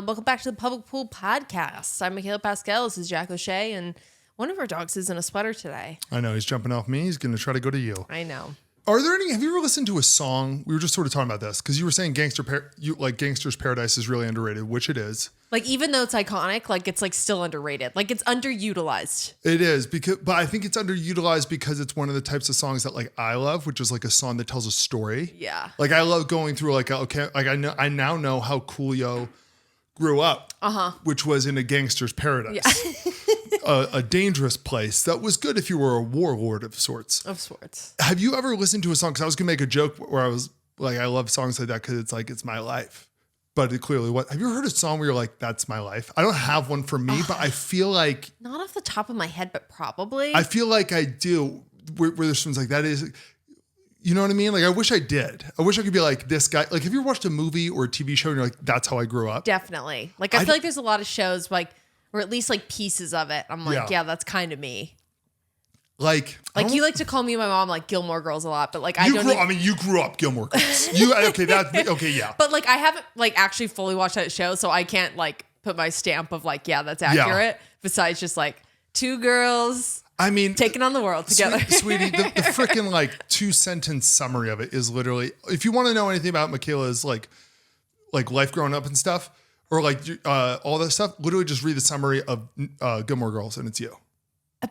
Welcome back to the Public Pool Podcast. I'm Mikaela Pascal. This is Jack O'Shea, and one of our dogs is in a sweater today. I know. He's jumping off me. He's going to try to go to you. I know. Have you ever listened to a song? We were just sort of talking about this because you were saying Gangster's Paradise is really underrated, which it is. Like, even though it's iconic, like, it's, like, still underrated. Like, it's underutilized. It is, but I think it's underutilized because it's one of the types of songs that, like, I love, which is, like, a song that tells a story. Yeah. Like, I love going through, like, I now know how Coolio grew up, which was in a gangster's paradise. Yeah. A dangerous place that was good if you were a warlord of sorts. Have you ever listened to a song? Because I was going to make a joke where I was like, I love songs like that because it's like, it's my life. But it clearly was. Have you heard a song where you're like, that's my life? I don't have one for me, but I feel like... Not off the top of my head, but probably. I feel like I do, where there's ones like that is... You know what I mean? Like, I wish I did. I wish I could be like this guy. Like, have you ever watched a movie or a TV show and you're like, that's how I grew up? Definitely. Like, I feel like there's a lot of shows, like, or at least like pieces of it. I'm like, yeah that's kind of me. Like you like to call me and my mom like Gilmore Girls a lot, but like you grew up Gilmore Girls. Yeah. But like I haven't like actually fully watched that show, so I can't like put my stamp of like, yeah, that's accurate. Yeah. Besides just like two girls. I mean, taking on the world together. Sweetie, the freaking like 2-sentence summary of it is literally, if you want to know anything about Mikaela's like life growing up and stuff, or like all that stuff, literally just read the summary of Gilmore Girls and it's you.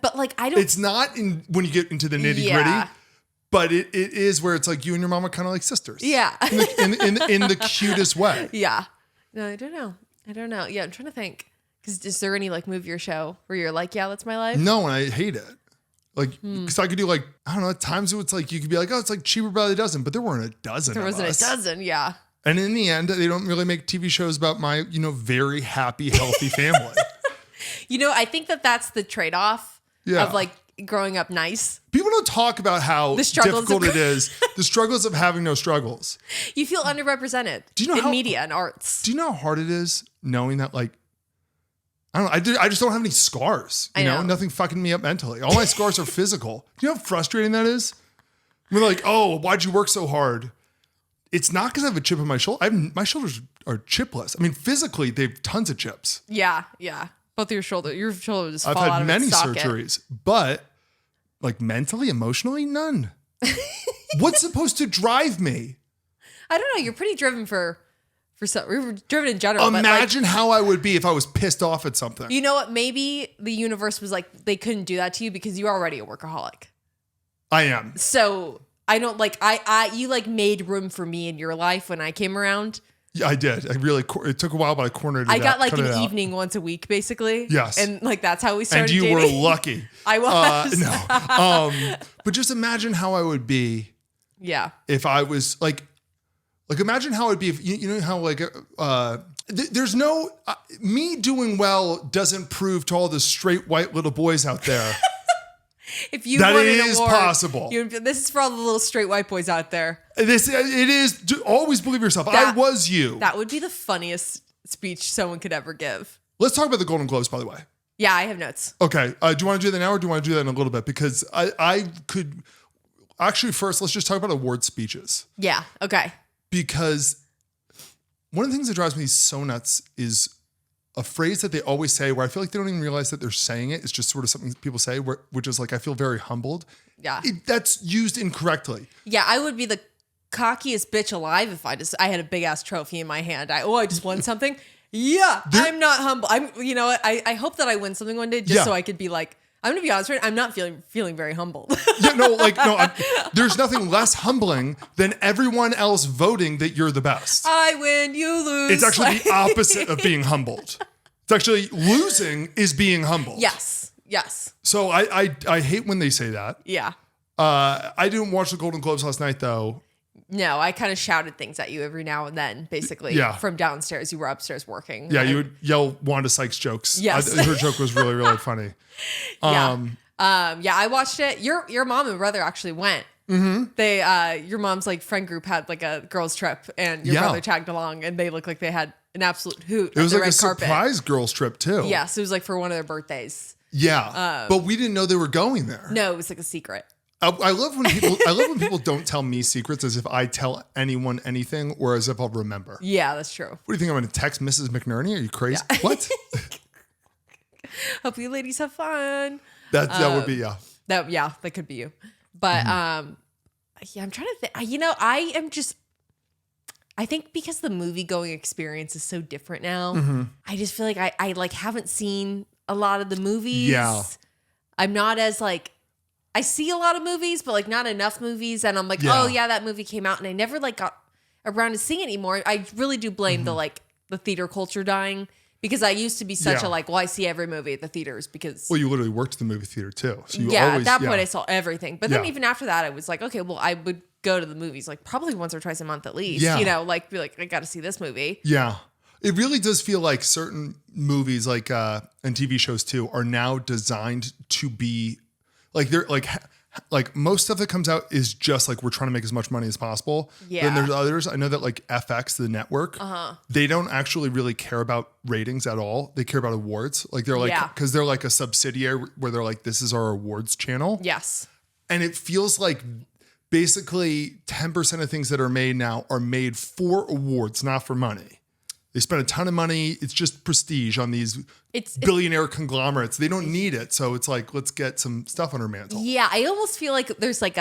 But like, I don't. It's not in when you get into the nitty gritty, but it is where it's like you and your mom are kind of like sisters. Yeah. In the cutest way. Yeah. No, I don't know. Yeah, I'm trying to think. Because is there any like movie or show where you're like, yeah, that's my life? No, and I hate it. Like, because I could do like, I don't know, at times it's like, you could be like, oh, it's like cheaper by the dozen, but there weren't a dozen. There wasn't a dozen, yeah. And in the end, they don't really make TV shows about my, very happy, healthy family. I think that's the trade-off of like growing up nice. People don't talk about how difficult it is. The struggles of having no struggles. You feel underrepresented in media and arts. Do you know how hard it is knowing that like, I don't know. I just don't have any scars. You know, nothing fucking me up mentally. All my scars are physical. Do you know how frustrating that is? We're like, oh, why'd you work so hard? It's not because I have a chip on my shoulder. My shoulders are chipless. I mean, physically, they have tons of chips. Yeah. Both your shoulders just fall out of its socket. I've had many surgeries, but like mentally, emotionally, none. What's supposed to drive me? I don't know. You're pretty driven for some. We were driven in general. Imagine how I would be if I was pissed off at something. You know what? Maybe the universe was like, they couldn't do that to you because you're already a workaholic. I am. So I don't like, you like made room for me in your life when I came around. Yeah, I did. It took a while, but I cornered it out. I got like an evening once a week, basically. Yes. And like, that's how we started dating. And you dating. were lucky. I was. No. But just imagine how I would be. Yeah. If I was like imagine how it'd be if, you know how like, there's no, me doing well doesn't prove to all the straight white little boys out there. If you won an award, possible. This is for all the little straight white boys out there. It is. Always believe yourself. I was you. That would be the funniest speech someone could ever give. Let's talk about the Golden Globes, by the way. Yeah, I have notes. Okay. Do you want to do that now or do you want to do that in a little bit? Because I could... Actually, first, let's just talk about award speeches. Yeah. Okay. Because one of the things that drives me so nuts is a phrase that they always say where I feel like they don't even realize that they're saying it. It's just sort of something people say, which is like, I feel very humbled. Yeah. That's used incorrectly. Yeah, I would be the cockiest bitch alive if I had a big ass trophy in my hand. I just won something. Yeah, I'm not humble. You know what? I hope that I win something one day just so I could be like, I'm going to be honest with you, I'm not feeling very humbled. There's nothing less humbling than everyone else voting that you're the best. I win, you lose. It's actually the opposite of being humbled. It's actually losing is being humbled. Yes. So I hate when they say that. Yeah. I didn't watch the Golden Globes last night though. No, I kind of shouted things at you every now and then, basically. Yeah. From downstairs. You were upstairs working. Yeah, you would yell Wanda Sykes jokes. Yes. Her joke was really, really funny. I watched it. Your mom and brother actually went. Mm-hmm. Your mom's like friend group had like a girls trip and your brother tagged along and they looked like they had an absolute hoot. It was the like red a carpet. Surprise girls trip too. Yes, it was like for one of their birthdays. Yeah. But we didn't know they were going there. No, it was like a secret. I love when people don't tell me secrets as if I tell anyone anything or as if I'll remember. Yeah, that's true. What do you think? I'm going to text Mrs. McNerney? Are you crazy? Yeah. What? Hope you ladies have fun. That would be, yeah. That could be you. But I'm trying to think. I think because the movie going experience is so different now, I just feel like I like haven't seen a lot of the movies. Yeah. I'm not as like, I see a lot of movies, but like not enough movies. And I'm like, oh yeah, that movie came out and I never like got around to seeing it anymore. I really do blame the theater culture dying, because I used to be such a like, well, I see every movie at the theaters because. Well, you literally worked at the movie theater too. So you at that point I saw everything. But then even after that, I was like, okay, well, I would go to the movies like probably once or twice a month at least. Yeah. You know, like be like, I got to see this movie. Yeah. It really does feel like certain movies like and TV shows too are now designed to be like they're like most stuff that comes out is just like we're trying to make as much money as possible. Yeah. Then there's others. I know that like FX, the network, they don't actually really care about ratings at all. They care about awards. Like they're like, because they're like a subsidiary where they're like, this is our awards channel. Yes. And it feels like basically 10% of things that are made now are made for awards, not for money. They spend a ton of money. It's just prestige on these billionaire conglomerates. They don't need it. So it's like, let's get some stuff on our mantle. Yeah. I almost feel like there's like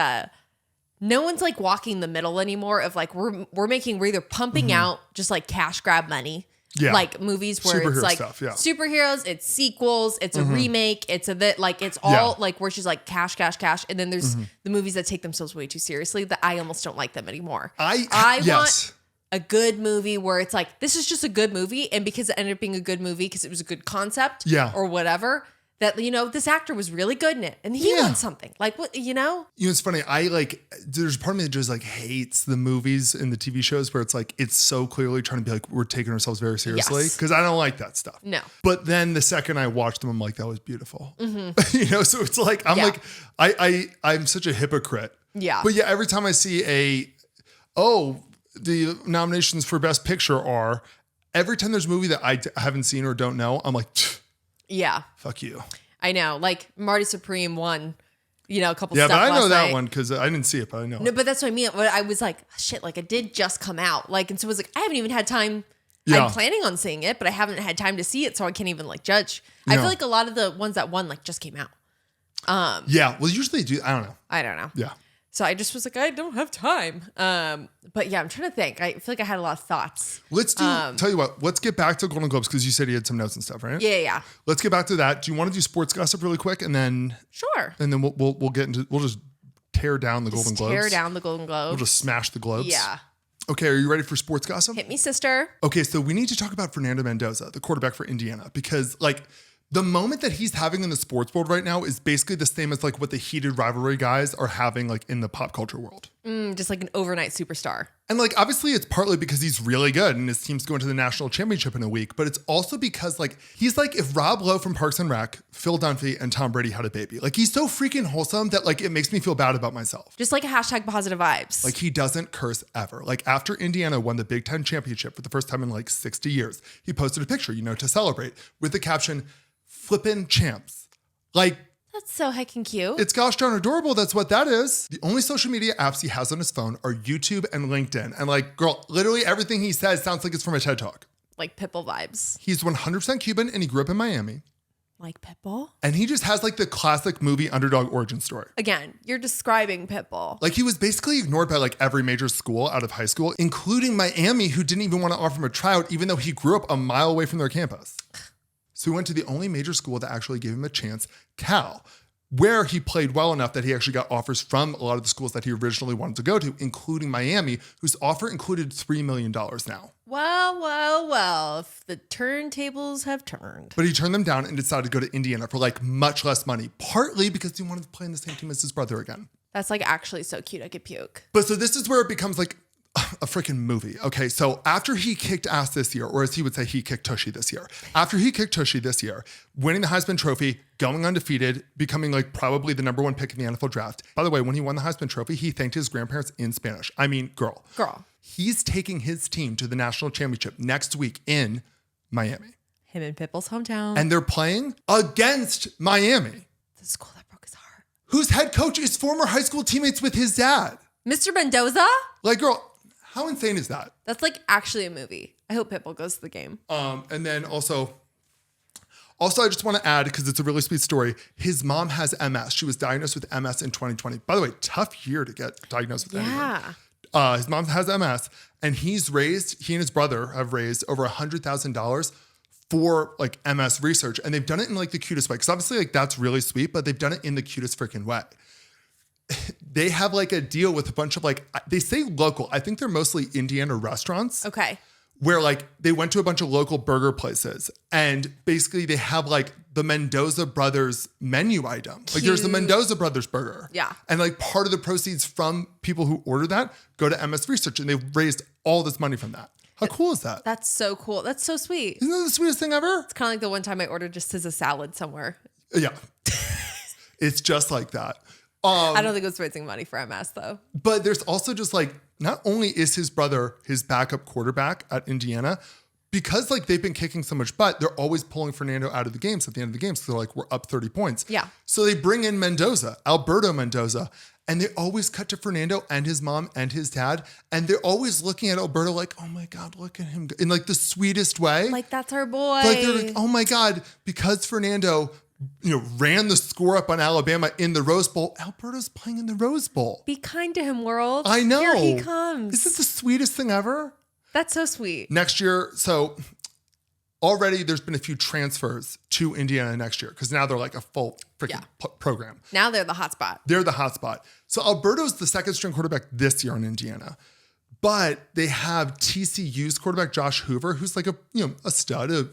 no one's like walking the middle anymore of like, we're either pumping out just like cash grab money. Yeah. Like movies where it's like stuff, superheroes, it's sequels, it's a remake, it's it's all like where she's like cash. And then there's the movies that take themselves way too seriously that I almost don't like them anymore. I want a good movie where it's like, this is just a good movie. And because it ended up being a good movie, because it was a good concept or whatever, that, you know, this actor was really good in it and he won something. Like, what, you know? You know, it's funny. There's part of me that just like hates the movies and the TV shows where it's like, it's so clearly trying to be like, we're taking ourselves very seriously. Because I don't like that stuff. No. But then the second I watched them, I'm like, that was beautiful. You know, so it's like, I'm like, I'm such a hypocrite. Yeah. But yeah, every time I see the nominations for Best Picture are, every time there's a movie that I haven't seen or don't know, I'm like, fuck you. I know. Like Marty Supreme won, you know, a couple stuff. Yeah, but I know that night. one because I didn't see it, but I know. No, but that's what I mean. I was like, shit, like it did just come out. Like, and so it was like, I haven't even had time. I'm planning on seeing it, but I haven't had time to see it, so I can't even like judge. I feel like a lot of the ones that won like just came out. Well, usually do. I don't know. Yeah. So I just was like, I don't have time. But yeah, I'm trying to think. I feel like I had a lot of thoughts. Let's tell you what, let's get back to Golden Globes because you said you had some notes and stuff, right? Yeah. Let's get back to that. Do you want to do sports gossip really quick? And then sure. And then we'll get into, we'll just tear down the Golden Globes. Tear down the Golden Globes. We'll just smash the globes. Yeah. Okay, are you ready for sports gossip? Hit me, sister. Okay, so we need to talk about Fernando Mendoza, the quarterback for Indiana, because like the moment that he's having in the sports world right now is basically the same as like what the heated rivalry guys are having like in the pop culture world. Just like an overnight superstar. And like, obviously it's partly because he's really good and his team's going to the national championship in a week, but it's also because like, he's like if Rob Lowe from Parks and Rec, Phil Dunphy and Tom Brady had a baby. Like he's so freaking wholesome that like, it makes me feel bad about myself. Just like a hashtag positive vibes. Like he doesn't curse ever. Like after Indiana won the Big Ten championship for the first time in like 60 years, he posted a picture, you know, to celebrate with the caption, "Flippin' champs." Like, that's so heckin' cute. It's gosh darn adorable. That's what that is. The only social media apps he has on his phone are YouTube and LinkedIn. And like, girl, literally everything he says sounds like it's from a TED Talk. Like Pitbull vibes. He's 100% Cuban and he grew up in Miami. Like Pitbull? And he just has like the classic movie underdog origin story. Again, you're describing Pitbull. Like he was basically ignored by like every major school out of high school, including Miami, who didn't even want to offer him a tryout, even though he grew up a mile away from their campus. So he went to the only major school that actually gave him a chance, Cal, where he played well enough that he actually got offers from a lot of the schools that he originally wanted to go to, including Miami, whose offer included $3 million now. Well, if the turntables have turned. But he turned them down and decided to go to Indiana for like much less money, partly because he wanted to play in the same team as his brother again. That's like actually so cute, I could puke. But so this is where it becomes like a freaking movie. Okay, so after he kicked ass this year, or as he would say, he kicked Tushy this year. After he kicked Tushy this year, winning the Heisman Trophy, going undefeated, becoming like probably the #1 pick in the NFL draft. By the way, when he won the Heisman Trophy, he thanked his grandparents in Spanish. I mean, girl. He's taking his team to the national championship next week in Miami. Him and Pitbull's hometown. And they're playing against Miami. The school that broke his heart. whose head coach is former high school teammates with his dad. Mr. Mendoza? Like, girl, how insane is that? That's like actually a movie. I hope Pitbull goes to the game. And then also, I just want to add, because it's a really sweet story, his mom has MS. She was diagnosed with MS in 2020. By the way, tough year to get diagnosed with anything. His mom has MS, and he and his brother have raised over $100,000 for like MS research. And they've done it in like the cutest way. Because obviously like that's really sweet, but they've done it in the cutest freaking way. They have like a deal with a bunch of like, they say local. I think they're mostly Indiana restaurants. Okay. Where like they went to a bunch of local burger places and basically they have like the Mendoza brothers menu item. Like Cute. there's the Mendoza brothers burger. Yeah. And like part of the proceeds from people who order that go to MS research, and they've raised all this money from that. How cool is that? That's so cool. That's so sweet. Isn't that the sweetest thing ever? It's kind of like the one time I ordered just as a salad somewhere. Yeah. It's just like that. I don't think it was raising money for MS though. But there's also just like, not only is his brother his backup quarterback at Indiana, because like they've been kicking so much butt, they're always pulling Fernando out of the games at the end of the game. So they're like, we're up 30 points. Yeah. So they bring in Mendoza, Alberto Mendoza, and they always cut to Fernando and his mom and his dad. And they're always looking at Alberto like, oh my God, look at him in like the sweetest way. Like that's our boy. Like they're like, oh my God, because Fernando, ran the score up on Alabama in the Rose Bowl. Alberto's playing in the Rose Bowl. Be kind to him, world. I know. Here he comes. Isn't it the sweetest thing ever? That's so sweet. Next year, so already there's been a few transfers to Indiana next year because now they're like a full freaking program. Now they're the hot spot. They're the hot spot. So Alberto's the second string quarterback this year in Indiana. But they have TCU's quarterback, Josh Hoover, who's like a stud, a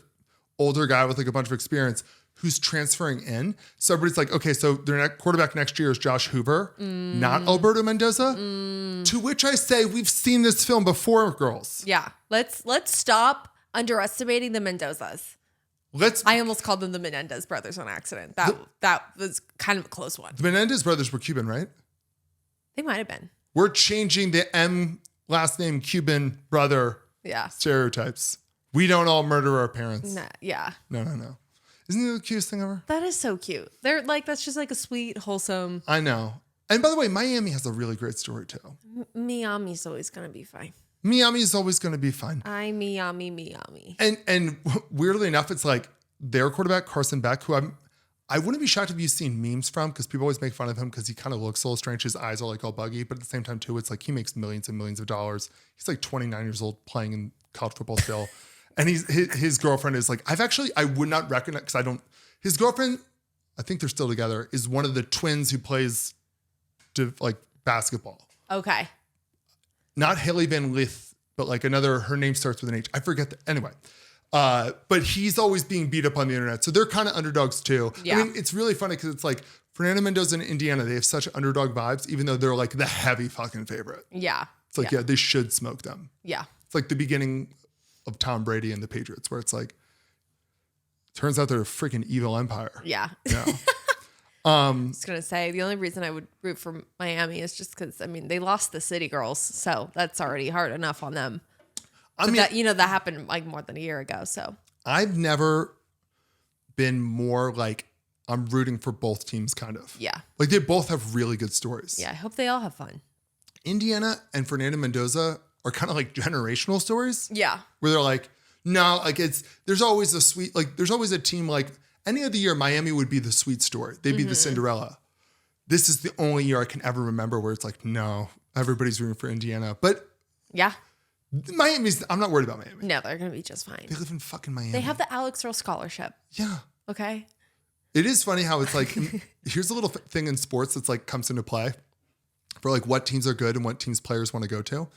older guy with like a bunch of experience, who's transferring in. So everybody's like, okay, so their quarterback next year is Josh Hoover, not Alberto Mendoza. To which I say, we've seen this film before, girls. Yeah. Let's stop underestimating the Mendozas. I almost called them the Menendez brothers on accident. That was kind of a close one. The Menendez brothers were Cuban, right? They might have been. We're changing the M last name Cuban brother stereotypes. We don't all murder our parents. Nah, yeah. No. Isn't it the cutest thing ever? That is so cute. They're like, that's just like a sweet, wholesome. I know. And by the way, Miami has a really great story too. Miami's always going to be fine. Miami is always going to be fine. Miami. And weirdly enough, it's like their quarterback, Carson Beck, who I wouldn't be shocked if you've seen memes from, because people always make fun of him because he kind of looks a little strange. His eyes are like all buggy, but at the same time too, it's like he makes millions and millions of dollars. He's like 29 years old playing in college football still. And his girlfriend is like, I would not recognize, because his girlfriend, I think they're still together, is one of the twins who plays like basketball. Okay. Not Haley Van Lith, but like her name starts with an H. I forget that. Anyway. But he's always being beat up on the internet. So they're kind of underdogs too. Yeah. I mean, it's really funny because it's like Fernando Mendoza and Indiana, they have such underdog vibes, even though they're like the heavy fucking favorite. Yeah. It's like, they should smoke them. Yeah. It's like the beginning of Tom Brady and the Patriots, where it's like, turns out they're a freaking evil empire. Yeah. Yeah. I was going to say, the only reason I would root for Miami is just because, they lost the City Girls. So that's already hard enough on them. That happened like more than a year ago. So I've never been more like, I'm rooting for both teams kind of. Yeah. Like they both have really good stories. Yeah. I hope they all have fun. Indiana and Fernando Mendoza are kind of like generational stories. Yeah. Where they're like, no, like there's always a sweet, like there's always a team like any other year, Miami would be the sweet story. They'd be the Cinderella. This is the only year I can ever remember where it's like, no, everybody's rooting for Indiana. But yeah. I'm not worried about Miami. No, they're going to be just fine. They live in fucking Miami. They have the Alex Earl Scholarship. Yeah. Okay. It is funny how it's like, here's a little thing in sports that's like comes into play for like what teams are good and what teams players want to go to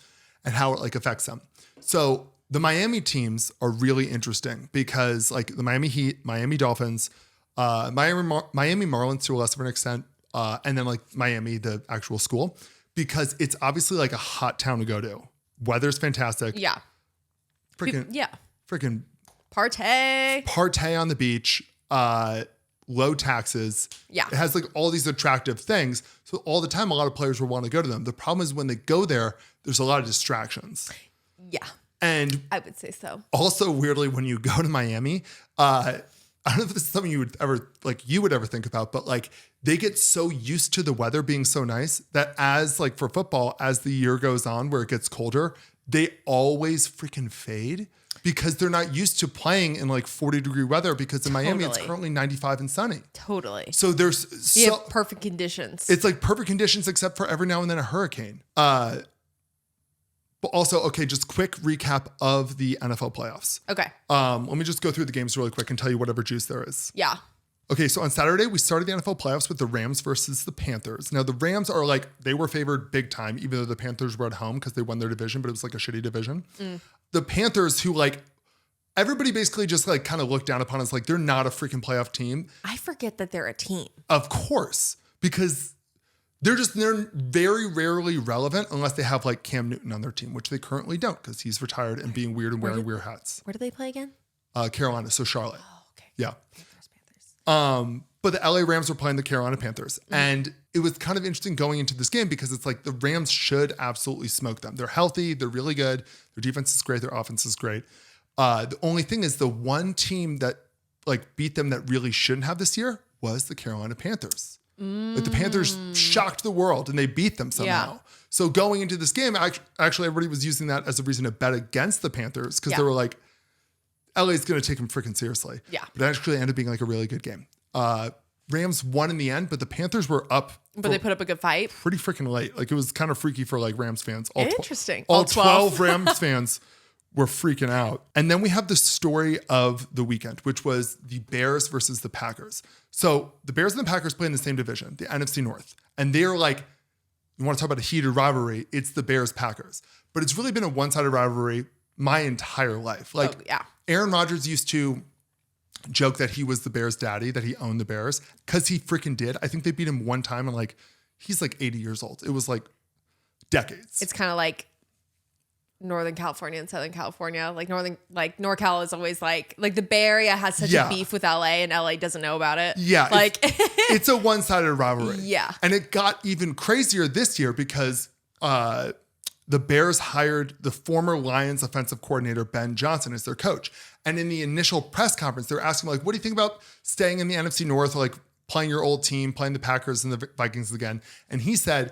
and how it like affects them. So the Miami teams are really interesting because like the Miami Heat, Miami Dolphins, Miami Marlins to a lesser extent, and then like Miami, the actual school, because it's obviously like a hot town to go to. Weather's fantastic. Yeah. Freaking Partay on the beach. Low taxes. Yeah. It has like all these attractive things. So all the time, a lot of players will want to go to them. The problem is when they go there, there's a lot of distractions. Yeah. And I would say so. Also, weirdly, when you go to Miami, I don't know if this is something you would ever think about, but like they get so used to the weather being so nice that as like for football, as the year goes on where it gets colder, they always freaking fade because they're not used to playing in like 40-degree weather because in Miami it's currently 95 and sunny. Totally. So you have perfect conditions. It's like perfect conditions except for every now and then a hurricane. But also, okay, just quick recap of the NFL playoffs. Okay. Let me just go through the games really quick and tell you whatever juice there is. Yeah. Okay, so on Saturday, we started the NFL playoffs with the Rams versus the Panthers. Now, the Rams are like, they were favored big time, even though the Panthers were at home because they won their division, but it was like a shitty division. The Panthers, who like, everybody basically just like kind of looked down upon us like, they're not a freaking playoff team. I forget that they're a team. Of course, because they're very rarely relevant unless they have like Cam Newton on their team, which they currently don't because he's retired and being weird and wearing weird hats. Where do they play again? Carolina, so Charlotte. Oh, okay. Yeah. Panthers. But the LA Rams were playing the Carolina Panthers. And it was kind of interesting going into this game because it's like the Rams should absolutely smoke them. They're healthy. They're really good. Their defense is great. Their offense is great. The only thing is the one team that like beat them that really shouldn't have this year was the Carolina Panthers. Like the Panthers shocked the world and they beat them somehow. Yeah. So going into this game, actually everybody was using that as a reason to bet against the Panthers because they were like, LA's going to take them freaking seriously. Yeah. But it actually ended up being like a really good game. Rams won in the end, but the Panthers were up. But they put up a good fight. Pretty freaking late. Like it was kind of freaky for like Rams fans. Interesting. All 12 Rams fans were freaking out. And then we have the story of the weekend, which was the Bears versus the Packers. So the Bears and the Packers play in the same division, the NFC North. And they're like, you want to talk about a heated rivalry, it's the Bears-Packers. But it's really been a one-sided rivalry my entire life. Like Aaron Rodgers used to joke that he was the Bears' daddy, that he owned the Bears, because he freaking did. I think they beat him one time and like, he's like 80 years old. It was like decades. It's kind of like Northern California and Southern California. Like NorCal is always like the Bay Area has such a beef with LA and LA doesn't know about it. Yeah. Like it's a one-sided rivalry. Yeah. And it got even crazier this year because the Bears hired the former Lions offensive coordinator, Ben Johnson, as their coach. And in the initial press conference, they're asking like, what do you think about staying in the NFC North or like playing your old team, playing the Packers and the Vikings again? And he said,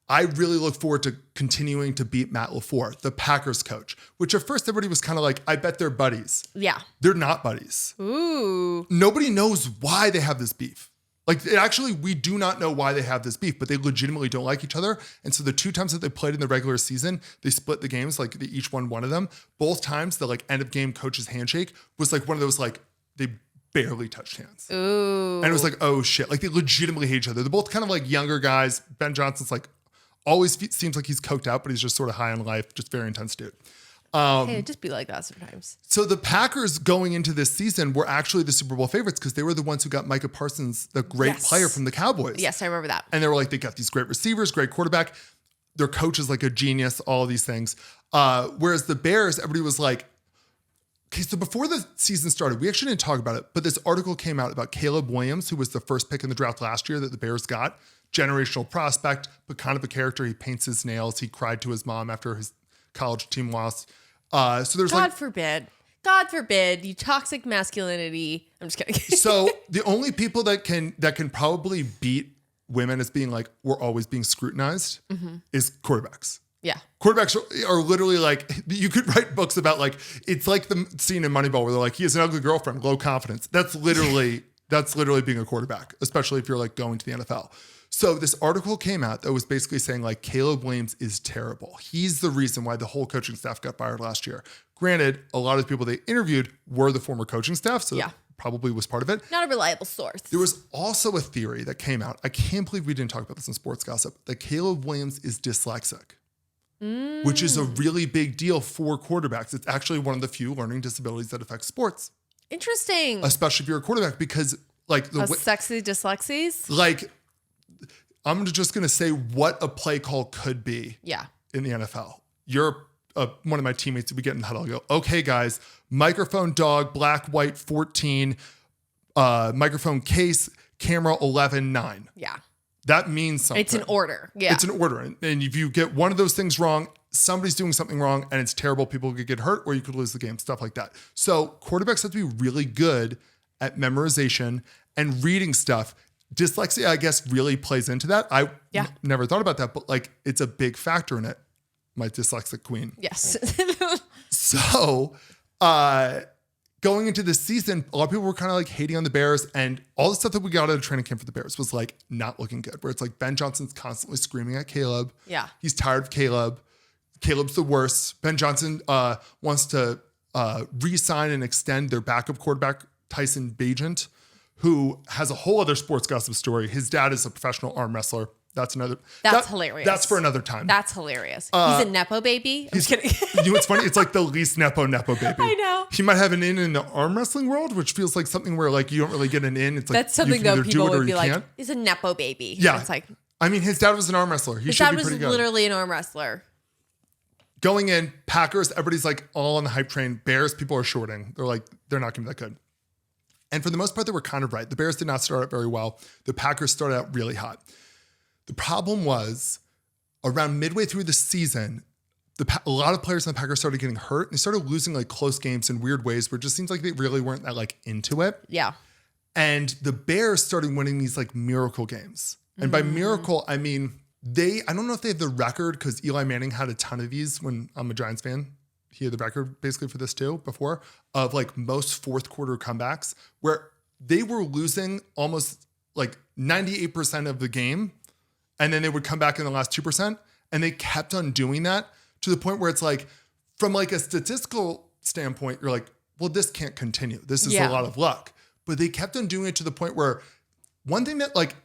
I really look forward to continuing to beat Matt LaFleur, the Packers coach, which at first everybody was kind of like, I bet they're buddies. Yeah. They're not buddies. Ooh. Nobody knows why they have this beef. Like actually, we do not know why they have this beef, but they legitimately don't like each other. And so the two times that they played in the regular season, they split the games, like they each won one of them. Both times the like end of game coach's handshake was like one of those like they barely touched hands. Ooh. And it was like, oh shit. Like they legitimately hate each other. They're both kind of like younger guys. Ben Johnson's like, always seems like he's coked out, but he's just sort of high on life, just very intense dude. Hey, just be like that sometimes. So the Packers going into this season were actually the Super Bowl favorites because they were the ones who got Micah Parsons, the great player from the Cowboys. Yes, I remember that. And they were like, they got these great receivers, great quarterback. Their coach is like a genius, all of these things. Whereas the Bears, everybody was like, okay, so before the season started, we actually didn't talk about it, but this article came out about Caleb Williams, who was the first pick in the draft last year that the Bears got. Generational prospect, but kind of a character. He paints his nails. He cried to his mom after his college team lost. So there's God forbid, you toxic masculinity. I'm just kidding. So the only people that can probably beat women as being like, we're always being scrutinized is quarterbacks. Yeah. Quarterbacks are literally like, you could write books about like, it's like the scene in Moneyball where they're like, he has an ugly girlfriend, low confidence. That's literally being a quarterback, especially if you're like going to the NFL. So this article came out that was basically saying like Caleb Williams is terrible. He's the reason why the whole coaching staff got fired last year. Granted, a lot of the people they interviewed were the former coaching staff, so that probably was part of it. Not a reliable source. There was also a theory that came out. I can't believe we didn't talk about this in Sports Gossip, that Caleb Williams is dyslexic, which is a really big deal for quarterbacks. It's actually one of the few learning disabilities that affects sports. Interesting. Especially if you're a quarterback, because like sexy dyslexies? Like, I'm just going to say what a play call could be in the NFL. You're one of my teammates, we get in the huddle, I'll go, okay, guys, microphone dog, black, white, 14, microphone case, camera 11, 9. Yeah. That means something. It's an order. Yeah. It's an order. And if you get one of those things wrong, somebody's doing something wrong and it's terrible. People could get hurt or you could lose the game, stuff like that. So quarterbacks have to be really good at memorization and reading stuff. Dyslexia, I guess, really plays into that. I never thought about that, but like it's a big factor in it. My dyslexic queen. Yes. So going into this season, a lot of people were kind of like hating on the Bears, and all the stuff that we got out of training camp for the Bears was like not looking good, where it's like Ben Johnson's constantly screaming at Caleb. Yeah. He's tired of Caleb. Caleb's the worst. Ben Johnson wants to re-sign and extend their backup quarterback, Tyson Bagent, who has a whole other sports gossip story. His dad is a professional arm wrestler. That's hilarious. That's for another time. That's hilarious. He's a Nepo baby. I'm just kidding. You know what's funny? It's like the least Nepo baby. I know. He might have an in the arm wrestling world, which feels like something where like you don't really get an in. It's like that's something though people would be like, he's a Nepo baby. Yeah. It's like, I mean, his dad was an arm wrestler. His dad was literally an arm wrestler. Going in, Packers, everybody's like all on the hype train. Bears, people are shorting. They're like, they're not going to be that good. And for the most part, they were kind of right. The Bears did not start out very well. The Packers started out really hot. The problem was around midway through the season, a lot of players in the Packers started getting hurt and they started losing like close games in weird ways where it just seems like they really weren't that like into it. Yeah. And the Bears started winning these like miracle games. And by miracle, I mean, I don't know if they have the record because Eli Manning had a ton of these when I'm a Giants fan. He had the record basically for this too before of like most fourth quarter comebacks where they were losing almost like 98% of the game. And then they would come back in the last 2%. And they kept on doing that to the point where it's like, from like a statistical standpoint, you're like, well, this can't continue. This is a lot of luck. But they kept on doing it to the point where one thing that like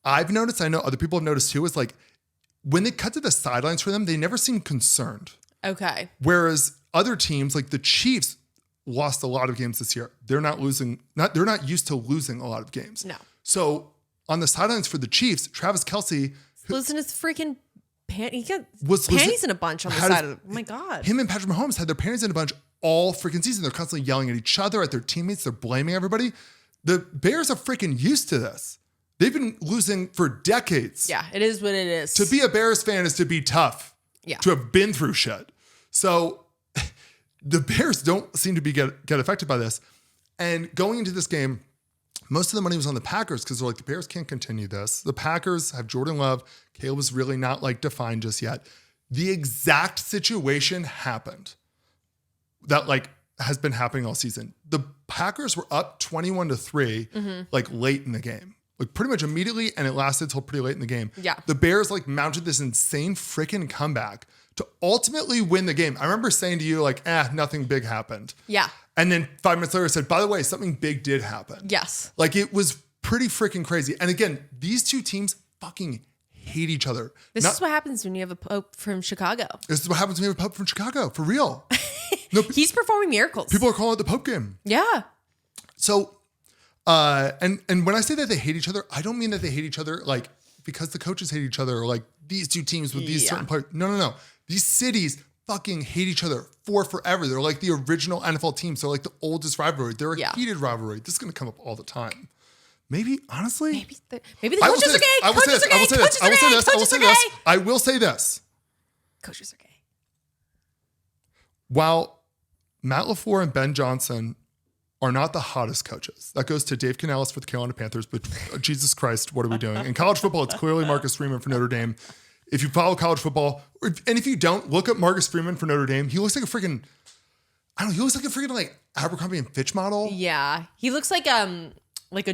I've noticed, I know other people have noticed too, is like when they cut to the sidelines for them, they never seem concerned. Okay. Whereas other teams like the Chiefs lost a lot of games this year. They're not used to losing a lot of games. No. So on the sidelines for the Chiefs, Travis Kelce losing his freaking panties in a bunch on the side of it. Oh my God. Him and Patrick Mahomes had their panties in a bunch all freaking season. They're constantly yelling at each other, at their teammates. They're blaming everybody. The Bears are freaking used to this. They've been losing for decades. Yeah, it is what it is. To be a Bears fan is to be tough. Yeah. To have been through shit. So the Bears don't seem to be get affected by this. And going into this game, most of the money was on the Packers because they're like, the Bears can't continue this. The Packers have Jordan Love. Caleb was really not like defined just yet. The exact situation happened that like has been happening all season. The Packers were up 21-3, like late in the game, like pretty much immediately. And it lasted till pretty late in the game. Yeah. The Bears like mounted this insane freaking comeback to ultimately win the game. I remember saying to you like, nothing big happened. Yeah. And then 5 minutes later I said, by the way, something big did happen. Yes. Like it was pretty freaking crazy. And again, these two teams fucking hate each other. This is what happens when you have a Pope from Chicago. This is what happens when you have a Pope from Chicago, for real. No, he's performing miracles. People are calling it the Pope game. Yeah. So, and when I say that they hate each other, I don't mean that they hate each other like because the coaches hate each other or like these two teams with these certain players. No. These cities fucking hate each other for forever. They're like the original NFL teams. They're like the oldest rivalry. They're a heated rivalry. This is going to come up all the time. Maybe, honestly. Maybe the coaches are gay. I will say this. I will say this. Coaches are gay. While Matt LaFleur and Ben Johnson are not the hottest coaches, that goes to Dave Canales for the Carolina Panthers, but Jesus Christ, what are we doing? In college football, it's clearly Marcus Freeman for Notre Dame. If you follow college football, and if you don't, look up Marcus Freeman for Notre Dame. He looks like a freaking, he looks like a freaking like Abercrombie and Fitch model. Yeah. He looks like a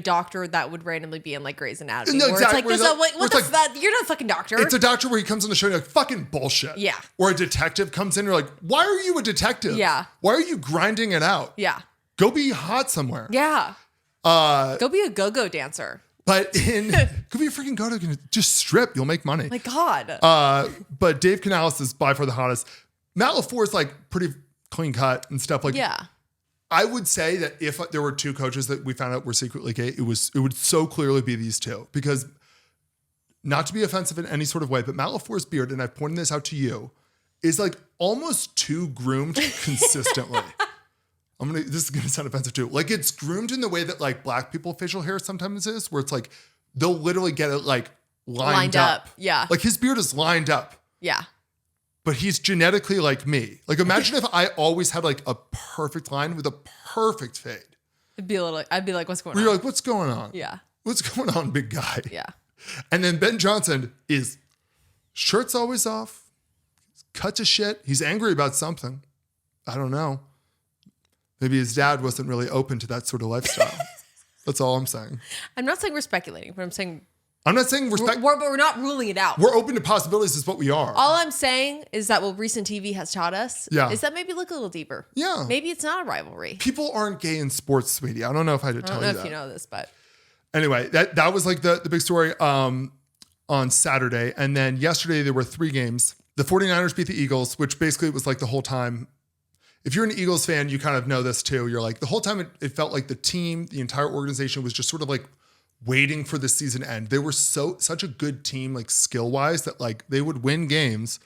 doctor that would randomly be in like Grey's Anatomy. No, exactly. Where it's like, that? You're not a fucking doctor. It's a doctor where he comes on the show and you're like, fucking bullshit. Yeah. Or a detective comes in and you're like, why are you a detective? Yeah. Why are you grinding it out? Yeah. Go be hot somewhere. Yeah. Go be a go-go dancer. But go be a freaking go-go, just strip, you'll make money. My God. But Dave Canales is by far the hottest. Matt LaFleur is like pretty clean cut and stuff like. Yeah. I would say that if there were two coaches that we found out were secretly gay, it would so clearly be these two. Because not to be offensive in any sort of way, but Matt LaFleur's beard, and I've pointed this out to you, is like almost too groomed consistently. This is gonna sound offensive too. Like it's groomed in the way that like black people facial hair sometimes is, where it's like they'll literally get it like lined up. Yeah. Like his beard is lined up. Yeah. But he's genetically like me. Like imagine if I always had like a perfect line with a perfect fade. I'd be like, what's going Where on? you're like, what's going on? Yeah. What's going on, big guy? Yeah. And then Ben Johnson is shirt's always off, cut to shit. He's angry about something. I don't know. Maybe his dad wasn't really open to that sort of lifestyle. That's all I'm saying. I'm not saying we're speculating, but I'm not saying but we're not ruling it out. We're open to possibilities is what we are. All I'm saying is that what recent TV has taught us is that maybe look a little deeper. Yeah. Maybe it's not a rivalry. People aren't gay in sports, sweetie. I don't know if I had to tell you that. I don't know if you know this, but. Anyway, that was like the big story on Saturday. And then yesterday there were 3 games. The 49ers beat the Eagles, which basically was like the whole time. If you're an Eagles fan, you kind of know this too. You're like, the whole time it felt like the team, the entire organization was just sort of like waiting for the season to end. They were such a good team, like skill wise, that like they would win games.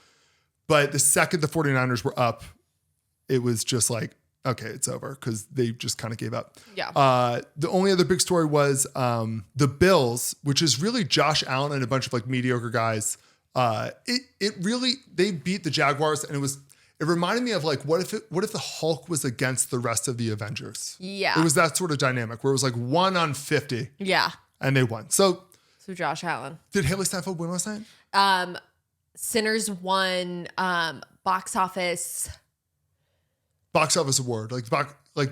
But the second the 49ers were up, it was just like, okay, it's over because they just kind of gave up. Yeah. The only other big story was the Bills, which is really Josh Allen and a bunch of like mediocre guys. It really, they beat the Jaguars, and it reminded me of like, what if the Hulk was against the rest of the Avengers? Yeah. It was that sort of dynamic where it was like 1 on 50. Yeah. And they won. So Josh Allen. Did Haley Steinfeld win last night? Sinners won box office award, like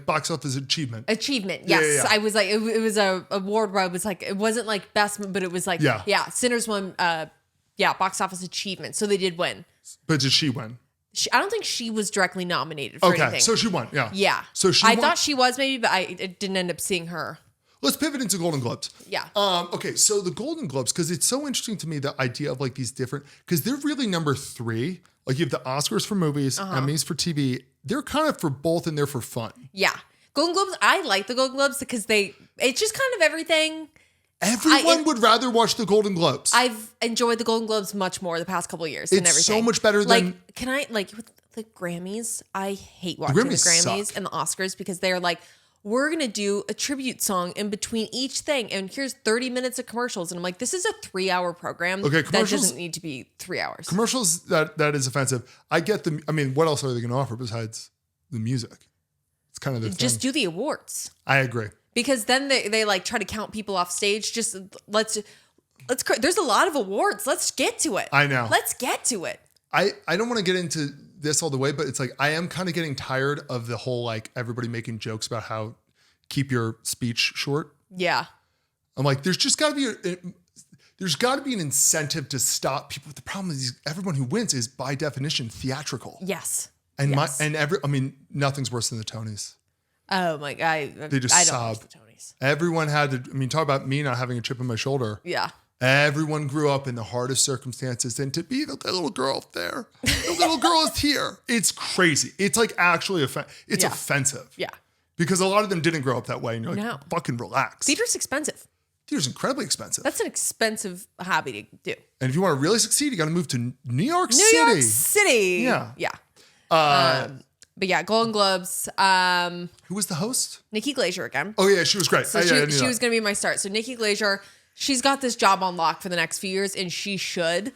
box office achievement. Achievement, yes. Yeah. I was like, it was a award where I was like, it wasn't like best, but it was like, yeah. Sinners won, box office achievement. So they did win. But did she win? I don't think she was directly nominated for anything. So she won, yeah. Yeah. So I thought she was maybe, but I didn't end up seeing her. Let's pivot into Golden Globes. Yeah. Okay, so the Golden Globes, because it's so interesting to me, the idea of like these different, because they're really number 3. Like you have the Oscars for movies, Emmys for TV. They're kind of for both, and they're for fun. Yeah. Golden Globes, I like the Golden Globes because it's just kind of everything. Everyone would rather watch the Golden Globes. I've enjoyed the Golden Globes much more the past couple of years than everything. It's so much better than... With the Grammys, I hate watching the Grammys and the Oscars because they're like, we're going to do a tribute song in between each thing. And here's 30 minutes of commercials. And I'm like, this is a 3-hour program. Okay, that doesn't need to be 3 hours. Commercials, that is offensive. I get what else are they going to offer besides the music? It's kind of the thing. Just do the awards. I agree. Because then they like try to count people off stage. Just there's a lot of awards. Let's get to it. I know. Let's get to it. I don't want to get into this all the way, but it's like I am kind of getting tired of the whole like everybody making jokes about how keep your speech short. Yeah. I'm like, there's got to be an incentive to stop people. The problem is everyone who wins is by definition theatrical. Yes. And nothing's worse than the Tonys. Oh my God. They just I sob. don't watch the Tonys. Everyone had to, talk about me not having a chip on my shoulder. Yeah. Everyone grew up in the hardest circumstances, and to be the little girl there, the little girl is here. It's crazy. It's like actually offensive. Yeah. Because a lot of them didn't grow up that way, and you're like, fucking relax. Theater's expensive. Theater's incredibly expensive. That's an expensive hobby to do. And if you want to really succeed, you got to move to New York City. New York City. Yeah. Yeah. But yeah, Golden Globes. Who was the host? Nikki Glaser again. Oh yeah, she was great. So she was going to be my start. So Nikki Glaser, she's got this job on lock for the next few years, and she should.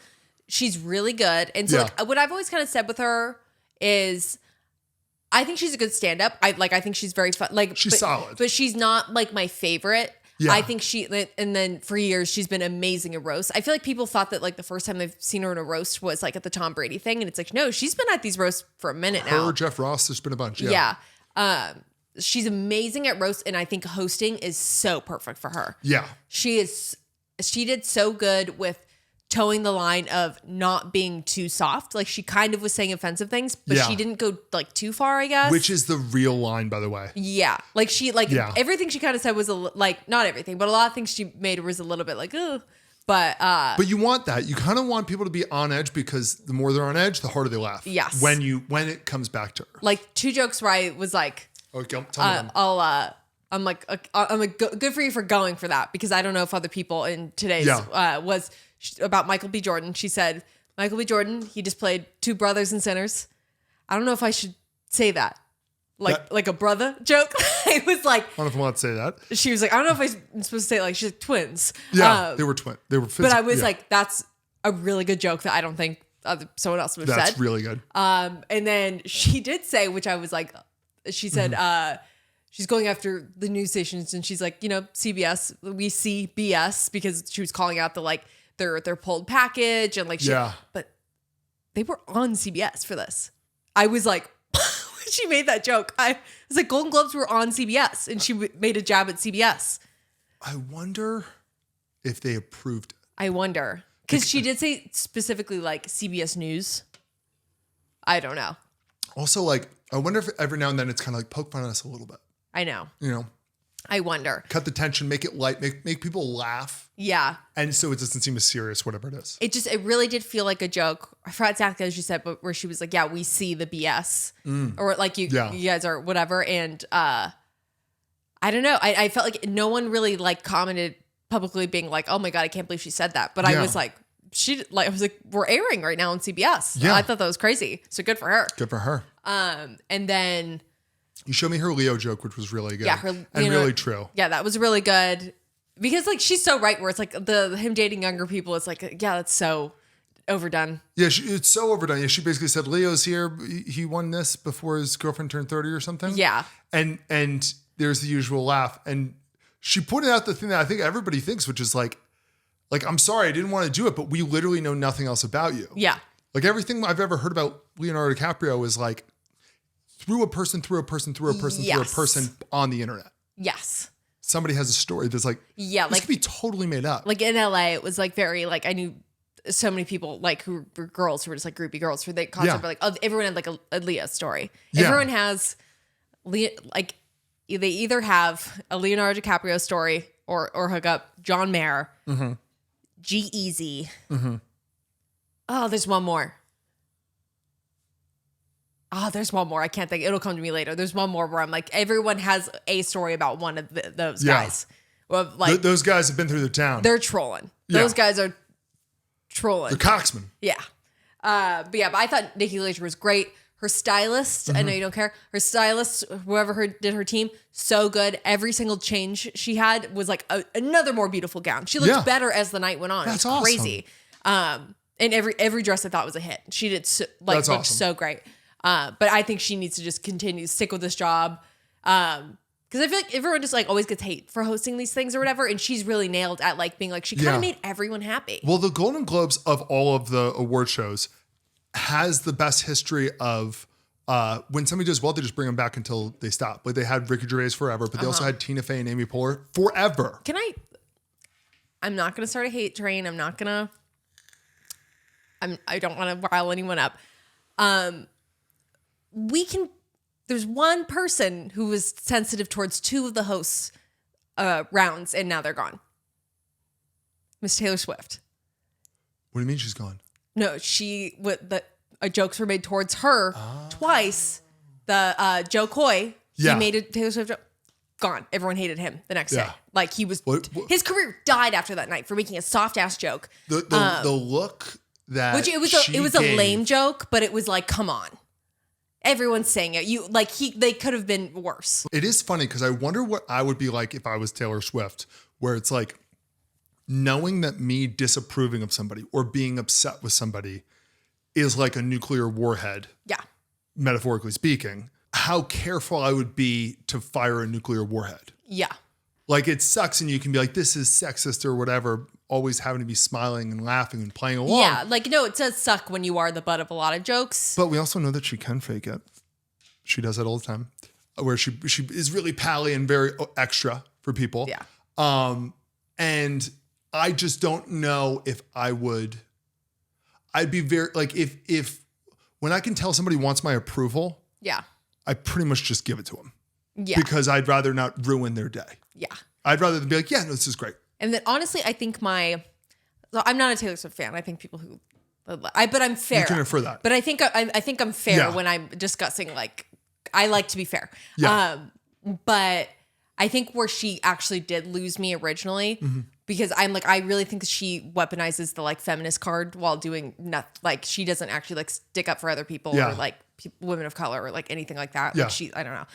She's really good. And so like, what I've always kind of said with her is, I think she's a good stand-up. I think she's very fun. She's solid, but she's not like my favorite. Yeah. I think and then for years she's been amazing at roast. I feel like people thought that like the first time they've seen her in a roast was like at the Tom Brady thing, and it's like no, she's been at these roasts for a minute now. Jeff Ross, there's been a bunch. Yeah. She's amazing at roast, and I think hosting is so perfect for her. Yeah, she did so good with towing the line of not being too soft. Like she kind of was saying offensive things, but she didn't go like too far, I guess. Which is the real line, by the way. Yeah. Like everything she kind of said was not everything, but a lot of things she made was a little bit like, ugh. But you want that. You kind of want people to be on edge because the more they're on edge, the harder they laugh. Yes. When it comes back to her. Like 2 jokes where I was like, tell me I'm like, good for you for going for that, because I don't know if other people in today's was about Michael B. Jordan. She said, Michael B. Jordan, he just played 2 brothers and sinners. I don't know if I should say that. Like a brother joke. I was like, I don't know if I want to say that. She was like, I don't know if I'm supposed to say it. Like, she's like, twins. Yeah, they were twins. They were but I was like, that's a really good joke that I don't think someone else would have said. That's really good. And then she did say, which I was like, she said, she's going after the news stations, and she's like, CBS, we see BS, because she was calling out the like their pulled package, and like but they were on CBS for this. I was like, she made that joke. I was like, Golden Globes were on CBS, and she made a jab at CBS. I wonder if they approved it. I wonder. Because she did say specifically like CBS News. I don't know. Also, like, I wonder if every now and then it's kind of like poke fun at us a little bit. I know. I wonder. Cut the tension, make it light, make people laugh. Yeah. And so it doesn't seem as serious, whatever it is. It really did feel like a joke. I forgot exactly as you said, but where she was like, yeah, we see the BS. Or like you guys are whatever. And I don't know. I felt like no one really like commented publicly being like, oh my God, I can't believe she said that. But I was like, I was like, we're airing right now on CBS. Yeah. I thought that was crazy. So good for her. Good for her. And then you showed me her Leo joke, which was really good. Yeah, and really true. Yeah, that was really good. Because like she's so right, where it's like him dating younger people, it's like, yeah, that's so overdone. Yeah, it's so overdone. Yeah, she basically said Leo's here. He won this before his girlfriend turned 30 or something. Yeah. And there's the usual laugh. And she pointed out the thing that I think everybody thinks, which is like, I'm sorry, I didn't want to do it, but we literally know nothing else about you. Yeah. Like everything I've ever heard about Leonardo DiCaprio is like through a person on the internet. Yes. Somebody has a story that's like, this could be totally made up. Like in LA, it was like very like, I knew so many people like who were girls who were just like groupie girls who they constantly were like, oh, everyone had like a Leo story. Yeah. Everyone has like they either have a Leonardo DiCaprio story or hook up John Mayer, G-Eazy. Oh, there's one more. I can't think. It'll come to me later. There's one more where I'm like, everyone has a story about one of those guys. Well, like those guys have been through the town. They're trolling. Yeah. Those guys are trolling. The cocksmen. Yeah. But I thought Nikki Glaser was great. Her stylist, I know you don't care. Her stylist, whoever did her team, so good. Every single change she had was like another more beautiful gown. She looked better as the night went on. That's awesome. Crazy. And every dress I thought was a hit. She did looked so great. But I think she needs to just continue to stick with this job. Because I feel like everyone just like always gets hate for hosting these things or whatever. And she's really nailed at like being like, she kind of made everyone happy. Well, the Golden Globes of all of the award shows has the best history of when somebody does well, they just bring them back until they stop. Like they had Ricky Gervais forever, but they also had Tina Fey and Amy Poehler forever. I'm not going to start a hate train. I don't want to rile anyone up. There's one person who was sensitive towards two of the hosts' rounds, and now they're gone. Miss Taylor Swift. What do you mean she's gone? No, jokes were made towards her twice. The Joe Coy, he made a Taylor Swift joke. Gone. Everyone hated him the next day. Like he was, his career died after that night for making a soft ass joke. The look that it was a lame joke, but it was like, come on. Everyone's saying it. They could have been worse. It is funny because I wonder what I would be like if I was Taylor Swift, where it's like knowing that me disapproving of somebody or being upset with somebody is like a nuclear warhead. Yeah. Metaphorically speaking, how careful I would be to fire a nuclear warhead. Yeah. Like it sucks and you can be like, this is sexist or whatever, always having to be smiling and laughing and playing along. Yeah, like, no, it does suck when you are the butt of a lot of jokes. But we also know that she can fake it. She does that all the time, where she is really pally and very extra for people. Yeah. And I just don't know if I'd be very, like, if when I can tell somebody wants my approval, I pretty much just give it to them. Yeah. Because I'd rather not ruin their day. Yeah. I'd rather than be like, yeah, no, this is great. And then honestly, I think I'm not a Taylor Swift fan. I think people but I'm fair. You can infer that. But I think I'm fair when I'm discussing, like, I like to be fair. Yeah. But I think where she actually did lose me originally, because I'm like, I really think that she weaponizes the like feminist card while doing nothing. Like she doesn't actually like stick up for other people or like women of color or like anything like that. Yeah. Like I don't know.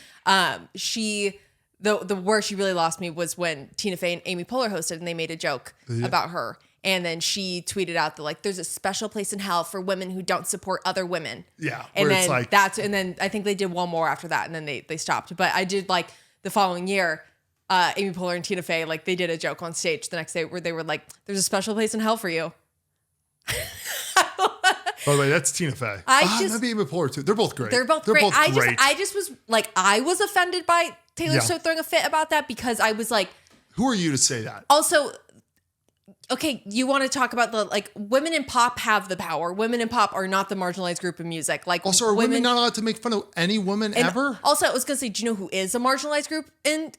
The where she really lost me was when Tina Fey and Amy Poehler hosted and they made a joke about her. And then she tweeted out that like, there's a special place in hell for women who don't support other women. Yeah. And then and then I think they did one more after that and then they stopped. But I did like the following year, Amy Poehler and Tina Fey, like they did a joke on stage the next day where they were like, "There's a special place in hell for you." By the way, that's Tina Fey. That'd be Amy Poehler too. They're both great. They're both great. I just was like, I was offended by Taylor Swift throwing a fit about that because I was like, who are you to say that? Also, okay, you want to talk about the like women in pop have the power. Women in pop are not the marginalized group in music. Like, also, are women not allowed to make fun of any woman ever? Also, I was gonna say, do you know who is a marginalized group in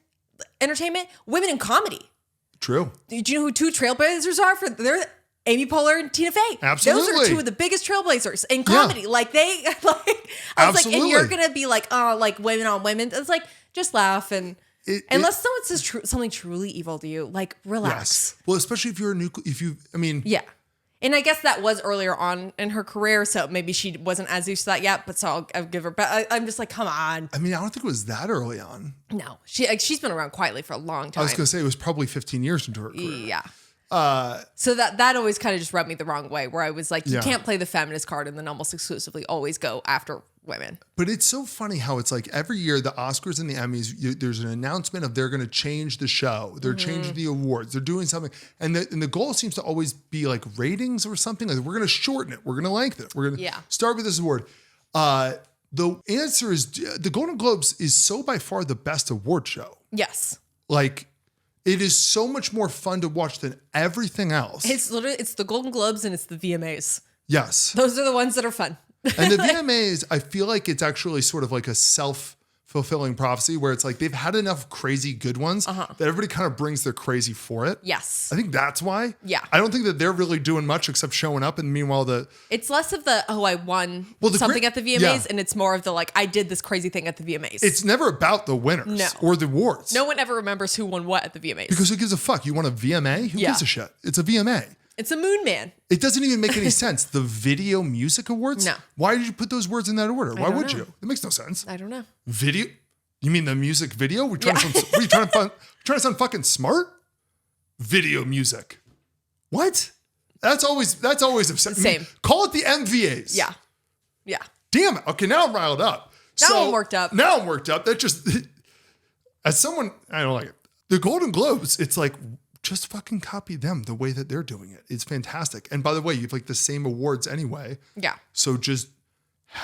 entertainment? Women in comedy. True. Do you know who two trailblazers are for their? Amy Poehler and Tina Fey. Absolutely. Those are two of the biggest trailblazers in comedy. Yeah. Like they, like I was like, and you're gonna be like, oh, like women on women. It's like just laugh and unless someone says something truly evil to you, like relax. Yes. Well, especially if you're yeah. And I guess that was earlier on in her career, so maybe she wasn't as used to that yet. But so I'll give her. But I'm just like, come on. I mean, I don't think it was that early on. No, she's been around quietly for a long time. I was gonna say it was probably 15 years into her career. Yeah. So that always kind of just rubbed me the wrong way, where I was like, you can't play the feminist card and then almost exclusively always go after women. But it's so funny how it's like every year the Oscars and the Emmys, there's an announcement of they're going to change the show. They're changing the awards. They're doing something. And the goal seems to always be like ratings or something. Like we're going to shorten it. We're going to lengthen it. We're going to start with this award. The answer is the Golden Globes is so by far the best award show. Yes. Like, it is so much more fun to watch than everything else. It's the Golden Globes and it's the VMAs. Yes. Those are the ones that are fun. And the VMAs, I feel like it's actually sort of like a self-fulfilling prophecy where it's like they've had enough crazy good ones that everybody kind of brings their crazy for it. Yes. I think that's why. Yeah. I don't think that they're really doing much except showing up. And meanwhile, it's less of the, I won something at the VMAs, and it's more of the like, I did this crazy thing at the VMAs. It's never about the winners or the awards. No one ever remembers who won what at the VMAs. Because who gives a fuck? You want a VMA? Who gives a shit? It's a VMA. It's a Moon Man. It doesn't even make any sense. The Video Music Awards? No. Why did you put those words in that order? Why would you? It makes no sense. I don't know. Video? You mean the music video? Are you trying to sound fucking smart? Video music. What? That's always upsetting. Same. Call it the MVAs. Yeah. Yeah. Damn it. Okay, now I'm riled up. Now I'm worked up. Now I'm worked up. That just, as someone, I don't like it. The Golden Globes, it's like, just fucking copy them the way that they're doing it. It's fantastic. And by the way, you have like the same awards anyway. Yeah. So just,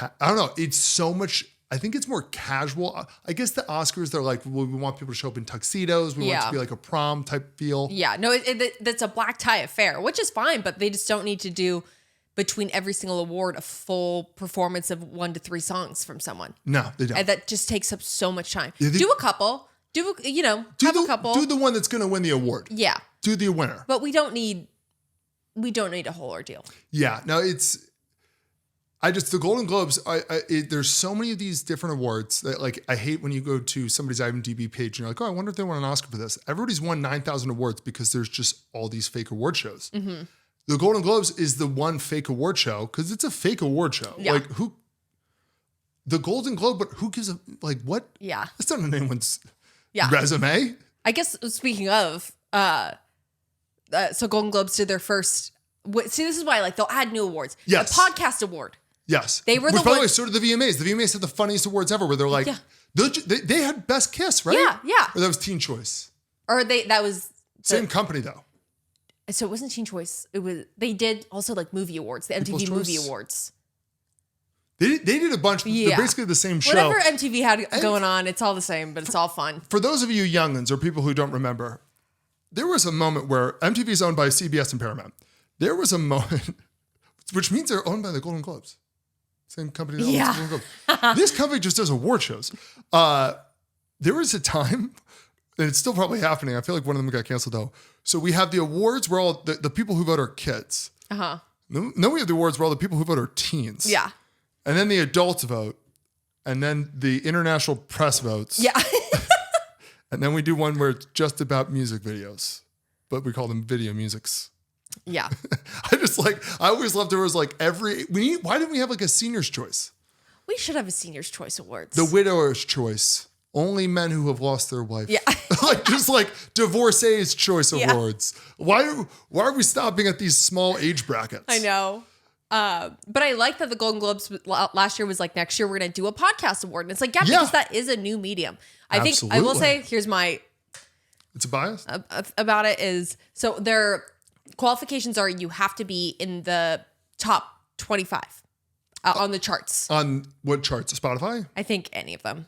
I don't know. It's so much, I think it's more casual. I guess the Oscars, they're like, well, we want people to show up in tuxedos. We want it to be like a prom type feel. Yeah. No, that's a black tie affair, which is fine, but they just don't need to do between every single award a full performance of 1 to 3 songs from someone. No, they don't. And that just takes up so much time. Yeah, do a couple. Have a couple. Do the one that's going to win the award. Yeah. Do the winner. But we don't need a whole ordeal. Yeah. No, the Golden Globes, there's so many of these different awards that like, I hate when you go to somebody's IMDb page and you're like, oh, I wonder if they won an Oscar for this. Everybody's won 9,000 awards because there's just all these fake award shows. Mm-hmm. The Golden Globes is the one fake award show because it's a fake award show. Yeah. Like the Golden Globe, but who gives what? Yeah. That's not on anyone's resume. I guess speaking of, so Golden Globes did their first. See, this is why they'll add new awards. Yes. The podcast award. Yes. They were Which, by the way, so did the VMAs. The VMAs had the funniest awards ever where they're like, they had Best Kiss, right? Yeah, yeah. Or that was Teen Choice. Or that was. Same company though. So it wasn't Teen Choice. They did also like movie awards, the MTV Movie Awards. They did a bunch. They're basically the same show. Whatever MTV had going on, it's all the same, but it's all fun. For those of you youngins or people who don't remember, there was a moment where MTV is owned by CBS and Paramount. There was a moment, which means they're owned by the Golden Globes. Same company that owns the Golden Globes. This company just does award shows. There was a time, and it's still probably happening. I feel like one of them got canceled though. So we have the awards where all the people who vote are kids. Uh-huh. Then we have the awards where all the people who vote are teens. Yeah. And then the adults vote. And then the international press votes. Yeah. And then we do one where it's just about music videos. But we call them video musics. Yeah. I always loved there was like why didn't we have like a senior's choice? We should have a senior's choice awards. The widower's choice. Only men who have lost their wife. Yeah. just like divorcees choice awards. Why are we stopping at these small age brackets? I know. But I like that the Golden Globes last year was like, next year we're going to do a podcast award. And it's like, because that is a new medium. I think I will say, here's my... It's a bias? About it is, so their qualifications are you have to be in the top 25 on the charts. On what charts? Spotify? I think any of them.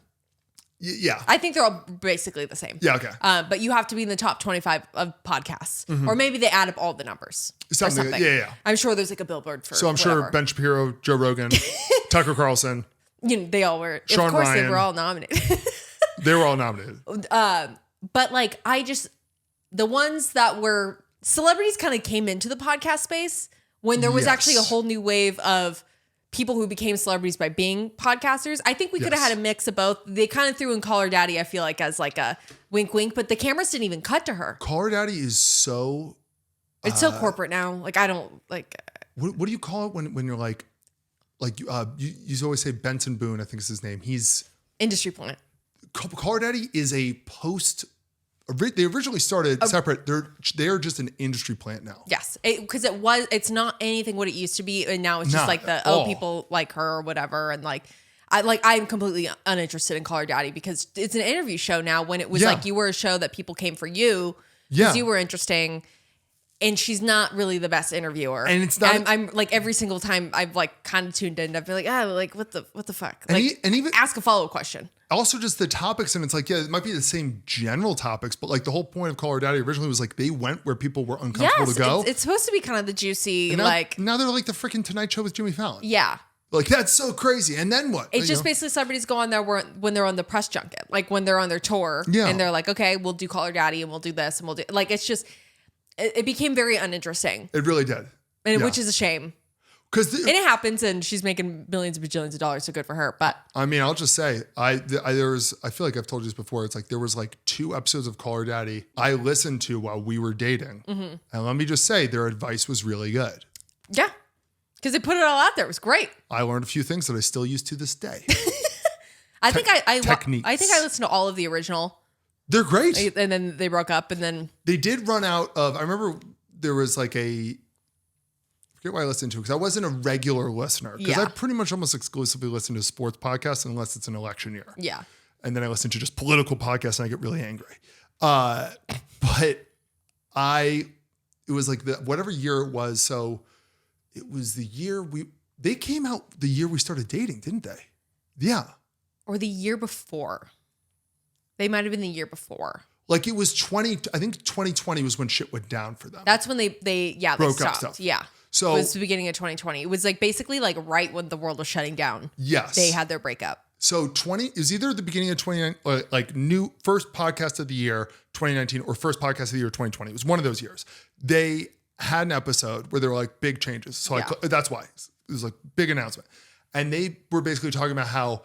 Yeah. I think they're all basically the same. Yeah, okay. But you have to be in the top 25 of podcasts. Or maybe they add up all the numbers. Something. Yeah. I'm sure there's like a billboard for So I'm whatever. sure Ben Shapiro, Joe Rogan, Tucker Carlson. They all were. Sean of course, Ryan. they were all nominated. They were all nominated. But like, the ones that were celebrities kind of came into the podcast space when there was actually a whole new wave of people who became celebrities by being podcasters. I think we could have had a mix of both. They kind of threw in Call Her Daddy, I feel like, as like a wink, wink, but the cameras didn't even cut to her. Call Her Daddy is so... It's so corporate now. Like, I don't like... What do you call it when you're like you always say Benson Boone, I think is his name. He's... Industry plant. Call Her Daddy is a post... They originally started separate. They're just an industry plant now. Yes, because it's not anything what it used to be, and now it's just like people like her or whatever, and I'm completely uninterested in Call Her Daddy because it's an interview show now. When it was like you were a show that people came for you because you were interesting, and she's not really the best interviewer. And it's not. I'm like every single time I've like kind of tuned in, I've been like, like what the fuck? Like, and even ask a follow-up question. Also just the topics, and it's like, it might be the same general topics, but like the whole point of Call Her Daddy originally was like they went where people were uncomfortable to go. It's supposed to be kind of the juicy, now they're like the freaking Tonight Show with Jimmy Fallon. Yeah. Like that's so crazy. And then what? It's just basically celebrities go on there when they're on the press junket, like when they're on their tour, and they're like, okay, we'll do Call Her Daddy, and we'll do this, and we'll do like it's just it became very uninteresting. It really did, which is a shame. And it happens, and she's making millions and bajillions of dollars, so good for her. But I mean, I'll just say, I feel like I've told you this before. It's like there was like 2 episodes of Call Her Daddy I listened to while we were dating, and let me just say, their advice was really good. Yeah, because they put it all out there. It was great. I learned a few things that I still use to this day. I think I listened to all of the original. They're great, and then they broke up, and then they did run out of. I remember there was like I forget what I listened to because I wasn't a regular listener because I pretty much almost exclusively listen to sports podcasts unless it's an election year. Yeah. And then I listen to just political podcasts and I get really angry. But it was like whatever year it was. So it was the year they came out the year we started dating, didn't they? Yeah. Or the year before. They might've been the year before. Like it was I think 2020 was when shit went down for them. That's when they broke stopped. Up stuff. Yeah. So it was the beginning of 2020. It was like basically like right when the world was shutting down. Yes. They had their breakup. So it was either the beginning of 2019, like new first podcast of the year, 2019, or first podcast of the year, 2020. It was one of those years. They had an episode where there were like big changes. So that's why it was like big announcement. And they were basically talking about how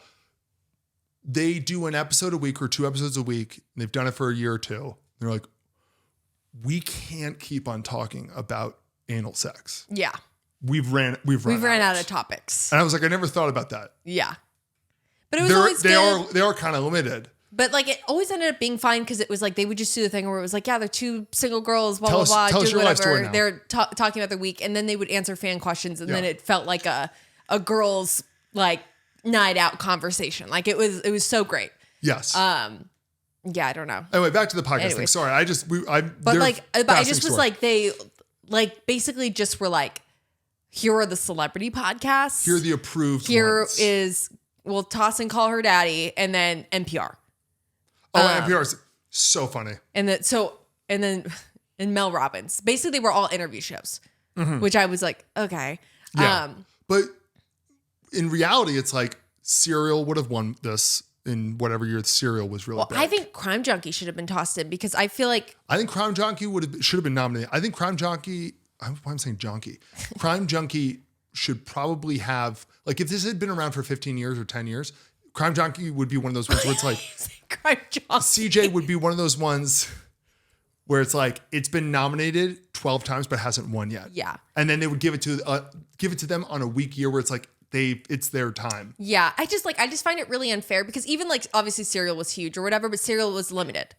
they do an episode a week or 2 episodes a week. And they've done it for a year or 2. They're like, we can't keep on talking about anal sex. Yeah. We've ran out of topics. And I was like, I never thought about that. Yeah. But it was always good. They are kind of limited. But like it always ended up being fine because it was like they would just do the thing where it was like, yeah, they're 2 single girls, blah, blah, blah, doing whatever. They're talking about their week. And then they would answer fan questions. And then it felt like a girl's like night out conversation. Like it was so great. Yes. Yeah, I don't know. Anyway, back to the podcast thing. Sorry. I just was like, they like basically just were like, here are the celebrity podcasts. Here are the approved ones. We'll toss and Call Her Daddy and then NPR. Oh, NPR is so funny. And then Mel Robbins. Basically, they were all interview shows, which I was like, okay. Yeah. But in reality, it's like Serial would have won this in whatever year Serial was really big. I think Crime Junkie should have been tossed in because I feel like... I think Crime Junkie should have been nominated. I think Crime Junkie... I'm saying Junkie. Crime Junkie should probably have... Like if this had been around for 15 years or 10 years, Crime Junkie would be one of those ones where it's like... Crime Junkie. CJ would be one of those ones where it's like it's been nominated 12 times but hasn't won yet. Yeah. And then they would give it to them on a weak year where it's like it's their time. Yeah. I just find it really unfair because even like obviously Serial was huge or whatever, but Serial was limited.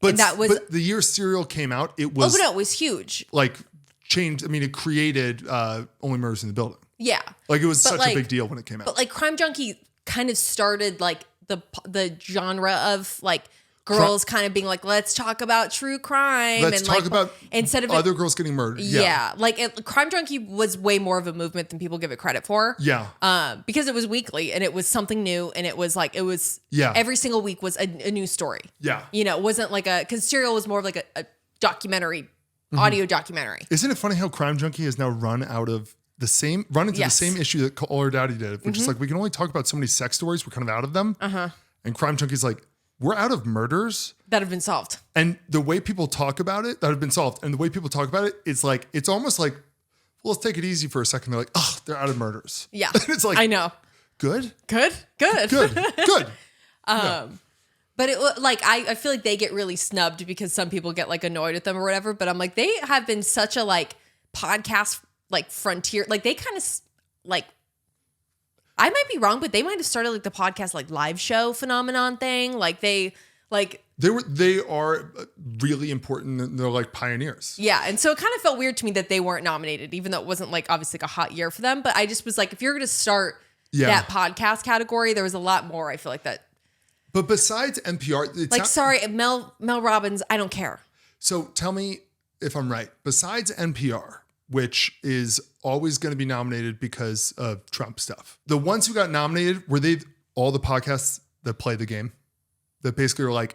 But the year Serial came out, it was... Oh, no, it was huge. Like changed. I mean, it created Only Murders in the Building. Yeah. Like it was such a big deal when it came out. But like Crime Junkie kind of started like the genre of like girls kind of being like, let's talk about true crime. Let's and talk like, about instead of other girls getting murdered. Yeah. Like Crime Junkie was way more of a movement than people give it credit for. Yeah. Because it was weekly and it was something new and it was every single week was a new story. Yeah. You know, it wasn't like because Serial was more of like a documentary, audio documentary. Isn't it funny how Crime Junkie has now run into the same issue that Call Her Daddy did, which is like, we can only talk about so many sex stories. We're kind of out of them. And Crime Junkie's like, we're out of murders that have been solved. And the way people talk about it, that have been solved. And the way people talk about it, it's like, it's almost like, well, let's take it easy for a second. They're like, oh, they're out of murders. Yeah. And it's like, I know. Good. Good. No. But it like, I feel like they get really snubbed because some people get like annoyed at them or whatever. But I'm like, they have been such a like podcast, like frontier, like they kind of like, I might be wrong, but they might have started like the podcast, like live show phenomenon thing. Like they are really important. And they're like pioneers. Yeah. And so it kind of felt weird to me that they weren't nominated, even though it wasn't like obviously like a hot year for them. But I just was like, if you're going to start that podcast category, there was a lot more. I feel like that. But besides NPR, it's like, sorry, Mel Robbins, I don't care. So tell me if I'm right. Besides NPR, which is always going to be nominated because of Trump stuff, the ones who got nominated, were they all the podcasts that play the game? That basically are like,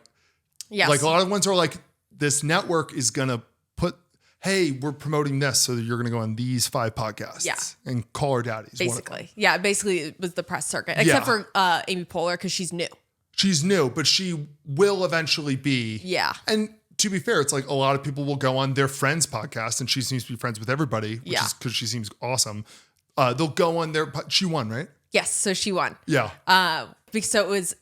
like a lot of ones are like, this network is going to put, hey, we're promoting this so that you're going to go on these 5 podcasts. Yeah. And Call Her Daddy. Basically. Yeah. Basically, it was the press circuit, except for Amy Poehler, because she's new. She's new, but she will eventually be. Yeah. And to be fair, it's like a lot of people will go on their friend's podcast, and she seems to be friends with everybody, which is because she seems awesome. They'll go on their, she won, right? Yes. So she won. Yeah. So it was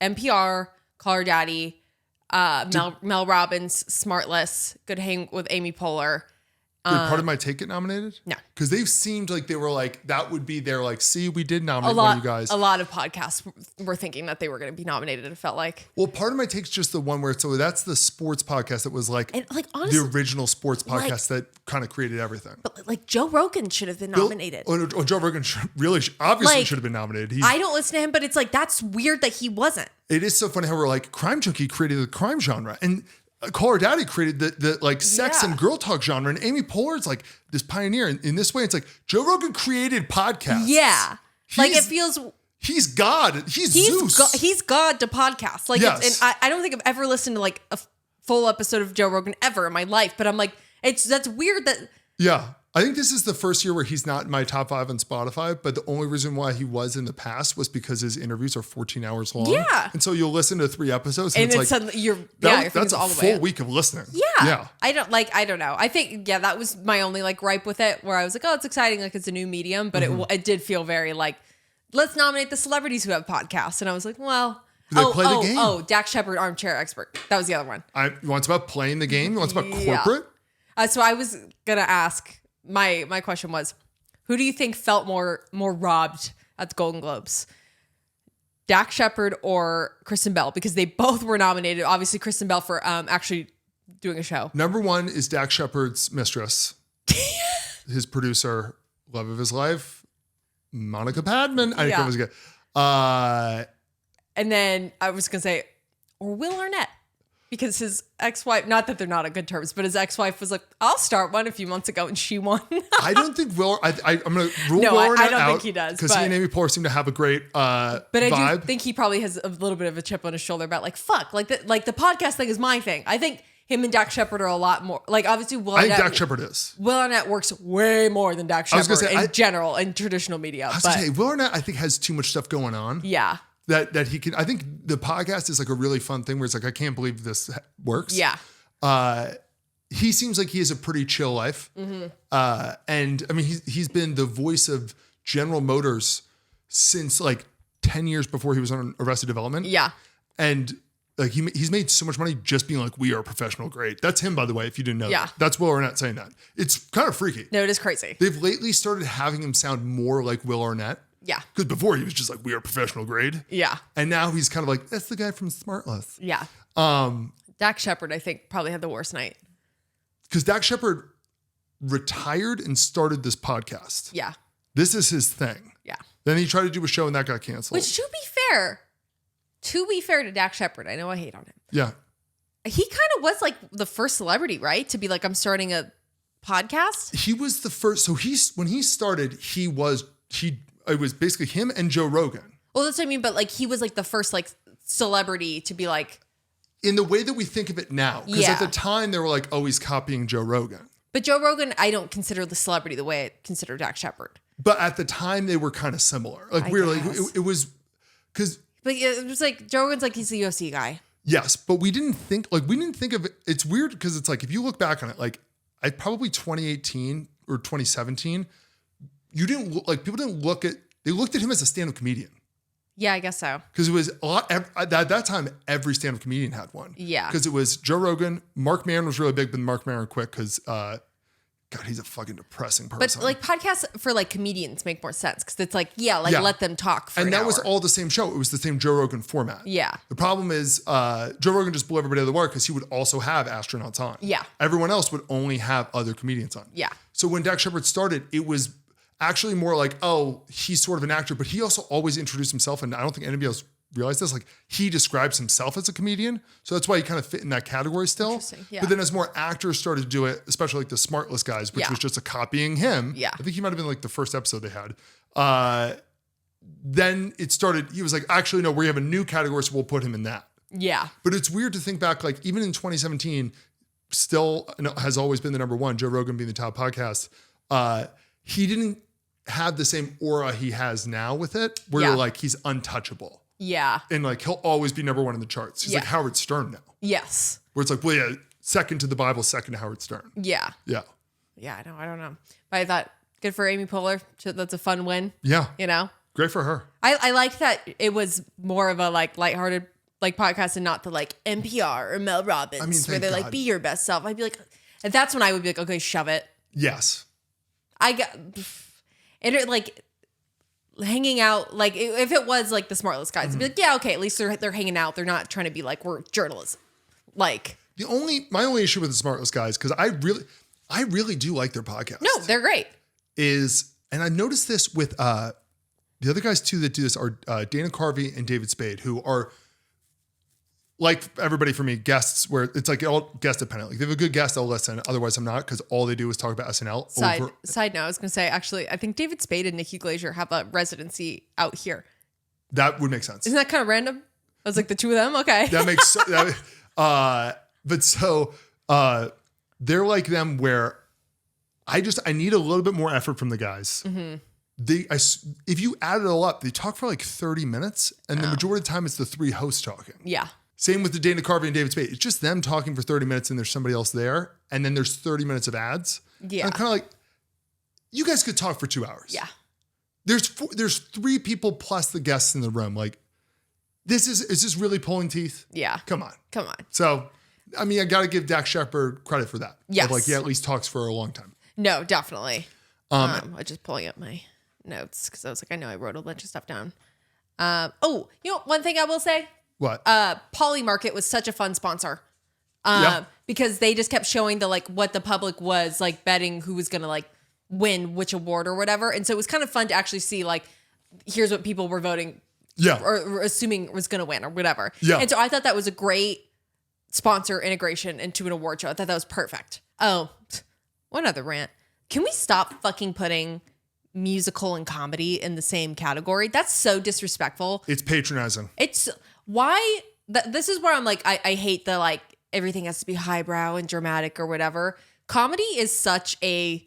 NPR, Call Her Daddy, Mel Robbins, Smartless, Good Hang with Amy Poehler. Did Part of My Take get nominated? No. Because they seemed like they were like, that would be their like, see, we did nominate one of you guys. A lot of podcasts were thinking that they were going to be nominated, it felt like. Well, Part of My Take's just the one where, so that's the sports podcast that was like, and like honestly, the original sports podcast that kind of created everything. But like Joe Rogan should have been nominated. Joe Rogan obviously should have been nominated. I don't listen to him, but it's like, that's weird that he wasn't. It is so funny how we're like, Crime Junkie created the crime genre. And Call Her Daddy created the like sex and girl talk genre, and Amy Poehler's like this pioneer. In this way, it's like Joe Rogan created podcasts. Yeah, like it feels. He's God. He's Zeus. He's God to podcasts. Like, and I don't think I've ever listened to like a full episode of Joe Rogan ever in my life. But I'm like, that's weird that. Yeah. I think this is the first year where he's not in my top 5 on Spotify, but the only reason why he was in the past was because his interviews are 14 hours long. Yeah. And so you'll listen to 3 episodes and it's like, suddenly that's a full week of listening. Yeah. Yeah. I don't know. I think, that was my only like gripe with it, where I was like, oh, it's exciting. Like it's a new medium, but it did feel very like, let's nominate the celebrities who have podcasts. And I was like, well, play the game. Dax Shepard, Armchair Expert. That was the other one. You want about playing the game? You want about corporate? So I was going to ask, my question was, who do you think felt more robbed at the Golden Globes? Dax Shepard or Kristen Bell? Because they both were nominated. Obviously, Kristen Bell for actually doing a show. Number 1 is Dax Shepard's mistress, his producer, love of his life, Monica Padman. I think that was good. And then I was going to say, or Will Arnett. Because his ex-wife, not that they're not on good terms, but his ex-wife was like, I'll start one a few months ago, and she won. I don't think I'm going to rule Will Arnett out. I don't think he does. Because he and Amy Poehler seem to have a great vibe. But I do think he probably has a little bit of a chip on his shoulder about like, fuck, like the podcast thing is my thing. I think him and Dax Shepard are a lot more, like obviously Will Arnett. I think Dax Shepard is. Will Arnett works way more than Dax Shepard in general, in traditional media. I was going to say, Will Arnett I think has too much stuff going on. Yeah. That he can, I think the podcast is like a really fun thing where it's like, I can't believe this works. Yeah. He seems like he has a pretty chill life. Mm-hmm. And I mean, he's been the voice of General Motors since like 10 years before he was on Arrested Development. Yeah. And like he's made so much money just being like, we are professional grade. That's him, by the way, if you didn't know. That. That's Will Arnett saying that. It's kind of freaky. No, it is crazy. They've lately started having him sound more like Will Arnett. Yeah. Because before he was just like, we are professional grade. Yeah. And now he's kind of like, that's the guy from Smartless. Yeah. Dax Shepard, I think, probably had the worst night. Because Dax Shepard retired and started this podcast. Yeah. This is his thing. Yeah. Then he tried to do a show and that got canceled. Which, to be fair to Dax Shepard, I know I hate on him. Yeah. He kind of was like the first celebrity, right? To be like, I'm starting a podcast. He was the first. So when he started, it was basically him and Joe Rogan. Well, that's what I mean. But like, he was like the first like celebrity to be like, in the way that we think of it now. Because at the time they were like, oh, he's copying Joe Rogan. But Joe Rogan, I don't consider the celebrity the way I consider Dax Shepard. But at the time they were kind of similar. Like it was because. But it was like Joe Rogan's like he's the UFC guy. Yes, but we didn't think of it. It's weird because it's like if you look back on it, like I probably 2018 or 2017, people didn't look at. They looked at him as a stand-up comedian. Yeah, I guess so. Because it was a lot, at that time, every stand-up comedian had one. Yeah. Because it was Joe Rogan, Mark Maron was really big, but Mark Maron quit because, God, he's a fucking depressing person. But like podcasts for like comedians make more sense because it's like, let them talk for an hour. And that was all the same show. It was the same Joe Rogan format. Yeah. The problem is Joe Rogan just blew everybody out of the water because he would also have astronauts on. Yeah. Everyone else would only have other comedians on. Yeah. So when Dax Shepard started, it was actually more like, oh, he's sort of an actor, but he also always introduced himself. And I don't think anybody else realized this. Like he describes himself as a comedian. So that's why he kind of fit in that category still. Interesting. Yeah. But then as more actors started to do it, especially like the Smartless guys, which was just a copying him. Yeah. I think he might've been like the first episode they had. Then it started, he was like, actually, no, we have a new category. So we'll put him in that. Yeah. But it's weird to think back, like even in 2017, still has always been the number one, Joe Rogan being the top podcast. He didn't have the same aura he has now with it, where you're like, he's untouchable. Yeah. And like, he'll always be number one in the charts. He's like Howard Stern now. Yes. Where it's like, well, yeah, second to the Bible, second to Howard Stern. Yeah. Yeah. Yeah, I don't know. But I thought, good for Amy Poehler. That's a fun win. Yeah. You know? Great for her. I liked that it was more of a like lighthearted like podcast and not the like NPR or Mel Robbins where they're like, be your best self. I'd be like, and that's when I would be like, okay, shove it. Yes. And like hanging out, like if it was like the Smartless guys, I'd be like, yeah, okay, at least they're hanging out. They're not trying to be like, we're journalism. Like my only issue with the Smartless guys, because I really do like their podcast. No, they're great. And I noticed this with the other guys too that do this are Dana Carvey and David Spade, who are like everybody for me, guests where it's like all guest dependent. Like they have a good guest, I'll listen. Otherwise, I'm not because all they do is talk about SNL. Side note, I was going to say, actually, I think David Spade and Nikki Glaser have a residency out here. That would make sense. Isn't that kind of random? I was like, the two of them? Okay. That makes they're like them where I need a little bit more effort from the guys. Mm-hmm. If you add it all up, they talk for like 30 minutes and the majority of the time it's the three hosts talking. Yeah. Same with the Dana Carvey and David Spade. It's just them talking for 30 minutes and there's somebody else there. And then there's 30 minutes of ads. Yeah. And I'm kind of like, you guys could talk for 2 hours. Yeah. There's three people plus the guests in the room. Like, is this really pulling teeth? Yeah. Come on. So, I mean, I got to give Dax Shepard credit for that. Yes. Like, at least talks for a long time. No, definitely. I'm just pulling up my notes because I was like, I know I wrote a bunch of stuff down. One thing I will say. What? Poly Market was such a fun sponsor. Because they just kept showing the like what the public was like betting who was gonna like win which award or whatever. And so it was kind of fun to actually see like here's what people were voting or assuming was gonna win or whatever. Yeah. And so I thought that was a great sponsor integration into an award show. I thought that was perfect. Oh, one other rant. Can we stop fucking putting musical and comedy in the same category? That's so disrespectful. It's patronizing. It's why this is where I'm like, I hate the like everything has to be highbrow and dramatic or whatever. Comedy is such a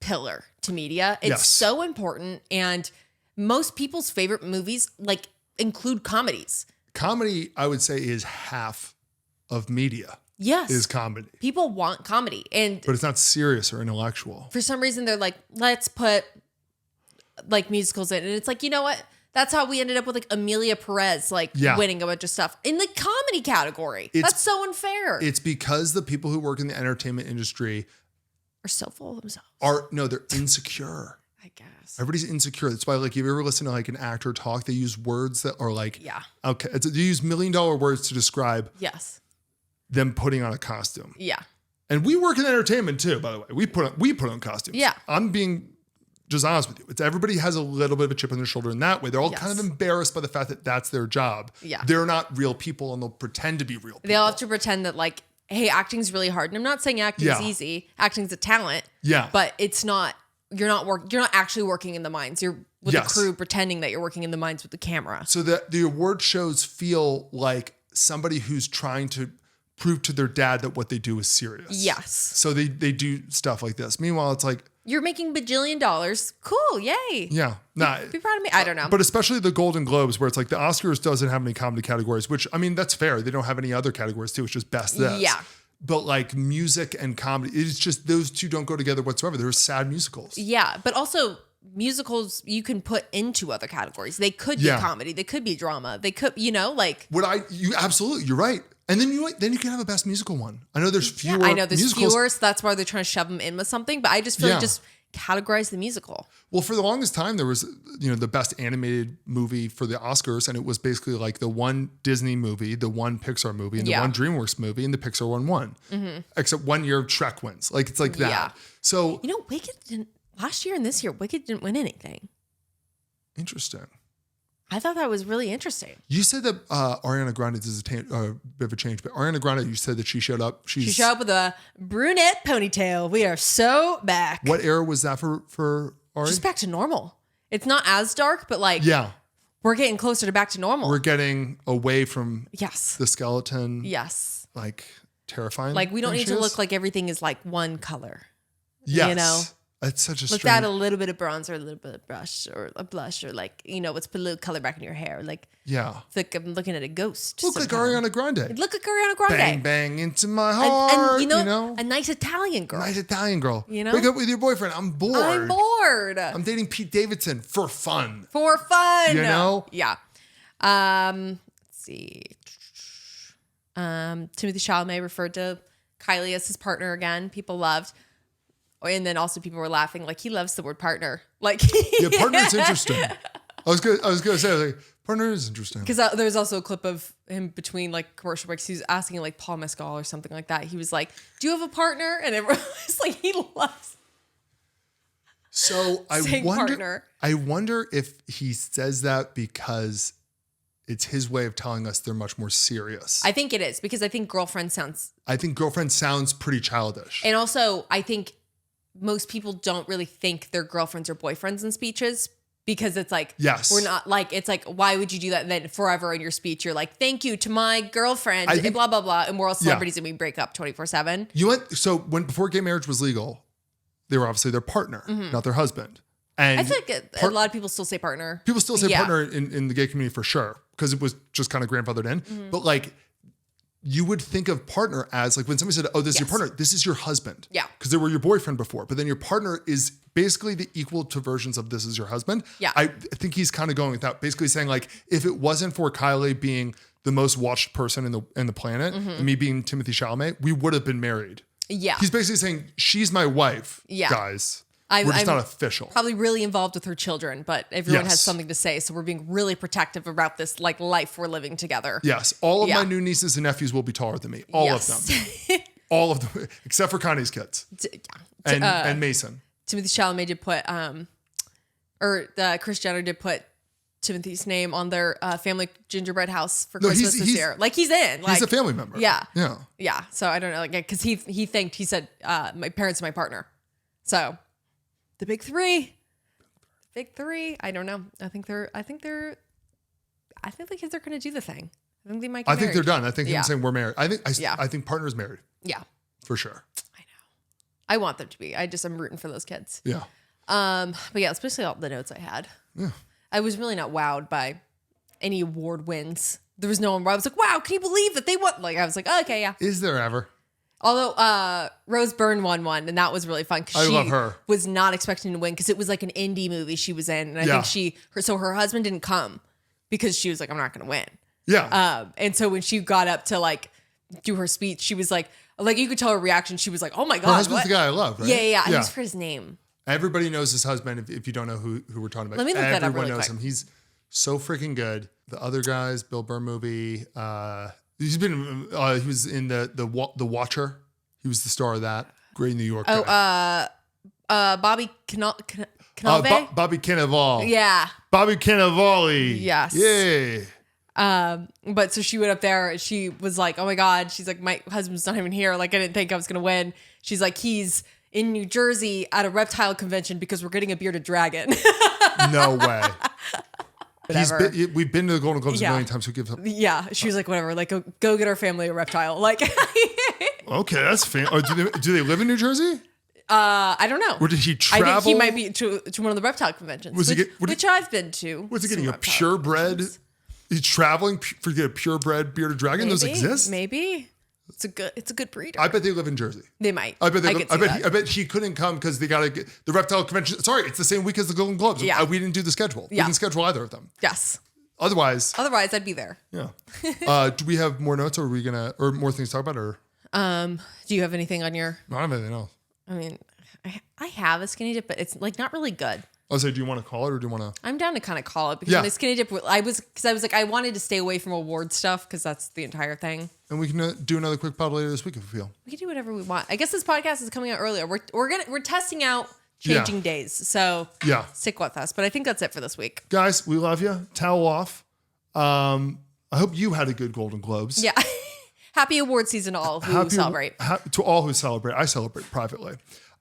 pillar to media. It's so important. And most people's favorite movies like include comedies. Comedy, I would say, is half of media. Yes. Is comedy. People want comedy. But it's not serious or intellectual. For some reason, they're like, let's put like musicals in. And it's like, you know what? That's how we ended up with like Amelia Perez, winning a bunch of stuff in the comedy category. That's so unfair. It's because the people who work in the entertainment industry are so full of themselves. They're insecure. I guess. Everybody's insecure. That's why, like, if you ever listen to like an actor talk, they use words that are like, okay. They use $1 million words to describe them putting on a costume. Yeah. And we work in entertainment too, by the way. We put on costumes. Yeah. I'm being just honest with you. It's everybody has a little bit of a chip on their shoulder in that way. They're all kind of embarrassed by the fact that that's their job. Yeah. They're not real people and they'll pretend to be real people. They'll have to pretend that like, hey, acting's really hard. And I'm not saying acting is easy. Acting's a talent. Yeah. But it's not, you're not actually working in the mines. You're with the crew pretending that you're working in the mines with the camera. So the award shows feel like somebody who's trying to prove to their dad that what they do is serious. Yes. So they do stuff like this. Meanwhile, it's like, you're making bajillion dollars. Cool. Yay. Yeah. Nah, be proud of me. I don't know. But especially the Golden Globes, where it's like the Oscars doesn't have any comedy categories, which, I mean, that's fair. They don't have any other categories too. It's just best this. Yeah. But like music and comedy, it's just those two don't go together whatsoever. They're sad musicals. Yeah. But also musicals you can put into other categories. They could be comedy. They could be drama. They could, like. Absolutely, you're right. And then you can have a best musical one. I know there's fewer. I know there's musicals. fewer, so that's why they're trying to shove them in with something. But I just feel like just categorize the musical. Well, for the longest time, there was, the best animated movie for the Oscars, and it was basically like the one Disney movie, the one Pixar movie, and the one DreamWorks movie, and the Pixar one won. Mm-hmm. Except 1 year Shrek wins. Like, it's like that. Yeah. So, Wicked didn't, last year and this year, Wicked didn't win anything. Interesting. I thought that was really interesting. You said that Ariana Grande is a bit of a change, but Ariana Grande, you said that she showed up. She showed up with a brunette ponytail. We are so back. What era was that for Ari? Just back to normal. It's not as dark, but like, we're getting closer to back to normal. We're getting away from the skeleton. Yes. Like terrifying. Like we don't need to look like everything is like one color. Yes. It's such a Let's add a little bit of bronzer, a little bit of brush or a blush, or like, let's put a little color back in your hair. Like, it's like I'm looking at a ghost. Look like Ariana Grande. Look like Ariana Grande. Bang, bang into my heart. And, a nice Italian girl. Nice Italian girl. Break up with your boyfriend. I'm bored. I'm dating Pete Davidson for fun. Yeah. Let's see. Timothy Chalamet referred to Kylie as his partner again. People loved. And then also people were laughing, like he loves the word partner. Like partner is interesting. I was gonna say like partner is interesting because there was also a clip of him between like commercial breaks. He was asking like Paul Mescal or something like that. He was like, "Do you have a partner?" And everyone was like, "He loves." So I wonder if he says that because it's his way of telling us they're much more serious. I think it is because I think girlfriend sounds pretty childish, and also I think most people don't really think they're girlfriends or boyfriends in speeches because it's like, we're not like, it's like, why would you do that? And then forever in your speech, you're like, thank you to my girlfriend and blah, blah, blah. And we're all celebrities and we break up 24/7. So before gay marriage was legal, they were obviously their partner, not their husband. And I feel like a lot of people still say partner. People still say partner in the gay community for sure, because it was just kind of grandfathered in. Mm-hmm. But like, you would think of partner as like when somebody said, oh, this is your partner, this is your husband. Yeah. Because they were your boyfriend before. But then your partner is basically the equal to versions of this is your husband. Yeah. I think he's kind of going with that, basically saying like, if it wasn't for Kylie being the most watched person in the planet, and me being Timothy Chalamet, we would have been married. Yeah. He's basically saying, she's my wife, guys. We're just not official. Probably really involved with her children, but everyone has something to say. So we're being really protective about this like life we're living together. Yes. All of my new nieces and nephews will be taller than me. All of them. All of them. Except for Connie's kids. And Mason. Timothy Chalamet did put, Kris Jenner did put Timothy's name on their family gingerbread house for Christmas this year. Like he's in. Like, he's a family member. Yeah. Yeah. Yeah. So I don't know. Like, because he said, my parents and my partner. So the big three. I don't know. I think the kids are going to do the thing. I think they might get married. think they're done. I think him saying we're married. I think partner's married. Yeah. For sure. I know. I want them to be. I'm rooting for those kids. Yeah. But yeah, especially all the notes I had. Yeah. I was really not wowed by any award wins. There was no one where I was like, wow, can you believe that they won? Like, I was like, oh, okay, yeah. Is there ever? Although Rose Byrne won one, and that was really fun because love her. Was not expecting to win because it was like an indie movie she was in, and I think her husband didn't come because she was like, I'm not going to win. Yeah. And so when she got up to like do her speech, she was like you could tell her reaction. She was like, oh my god, her husband's the guy I love, right? Yeah. I just forget his name. Everybody knows his husband. If you don't know who we're talking about, let me look that up everyone really knows quick. him. He's so freaking good. The other guys, Bill Burr movie. He's been. He was in the Watcher. He was the star of that. Great New York. Bobby Cannavale. Bobby Cannavale. Yeah. Bobby Cannavale. Yes. Yay. But so she went up there. She was like, oh my God. She's like, my husband's not even here. Like, I didn't think I was going to win. She's like, he's in New Jersey at a reptile convention because we're getting a bearded dragon. No way. Whatever. We've been to the Golden Globes a million times. Who gives up? Yeah. She was like, whatever. Like, go get our family a reptile. Like, okay, that's fan. Oh, do they live in New Jersey? I don't know. Or did he travel? I think he might be to one of the reptile conventions, which I've been to. Was he getting a purebred? He's traveling to get a purebred bearded dragon. Those exist? Maybe. It's a good breeder. I bet they live in Jersey. They might. I bet he couldn't come because they got to get the reptile convention. Sorry, it's the same week as the Golden Globes. Yeah. We didn't do the schedule. We didn't schedule either of them. Yes. Otherwise, I'd be there. Yeah. Do we have more notes, or are we or more things to talk about, or? Do you have anything on your? I don't have anything else. I mean, I have a skinny dip, but it's like not really good. I'll say, do you want to call it, or do you want to? I'm down to kind of call it because my skinny dip. I was like, I wanted to stay away from award stuff because that's the entire thing. And we can do another quick pod later this week if we feel. We can do whatever we want. I guess this podcast is coming out earlier. We're testing out changing days, so stick with us. But I think that's it for this week, guys. We love you. Towel off. I hope you had a good Golden Globes. Yeah. Happy award season to all who celebrate. To all who celebrate. I celebrate privately.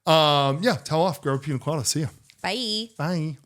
Towel off. Grab a pina colada. See ya. Bye. Bye.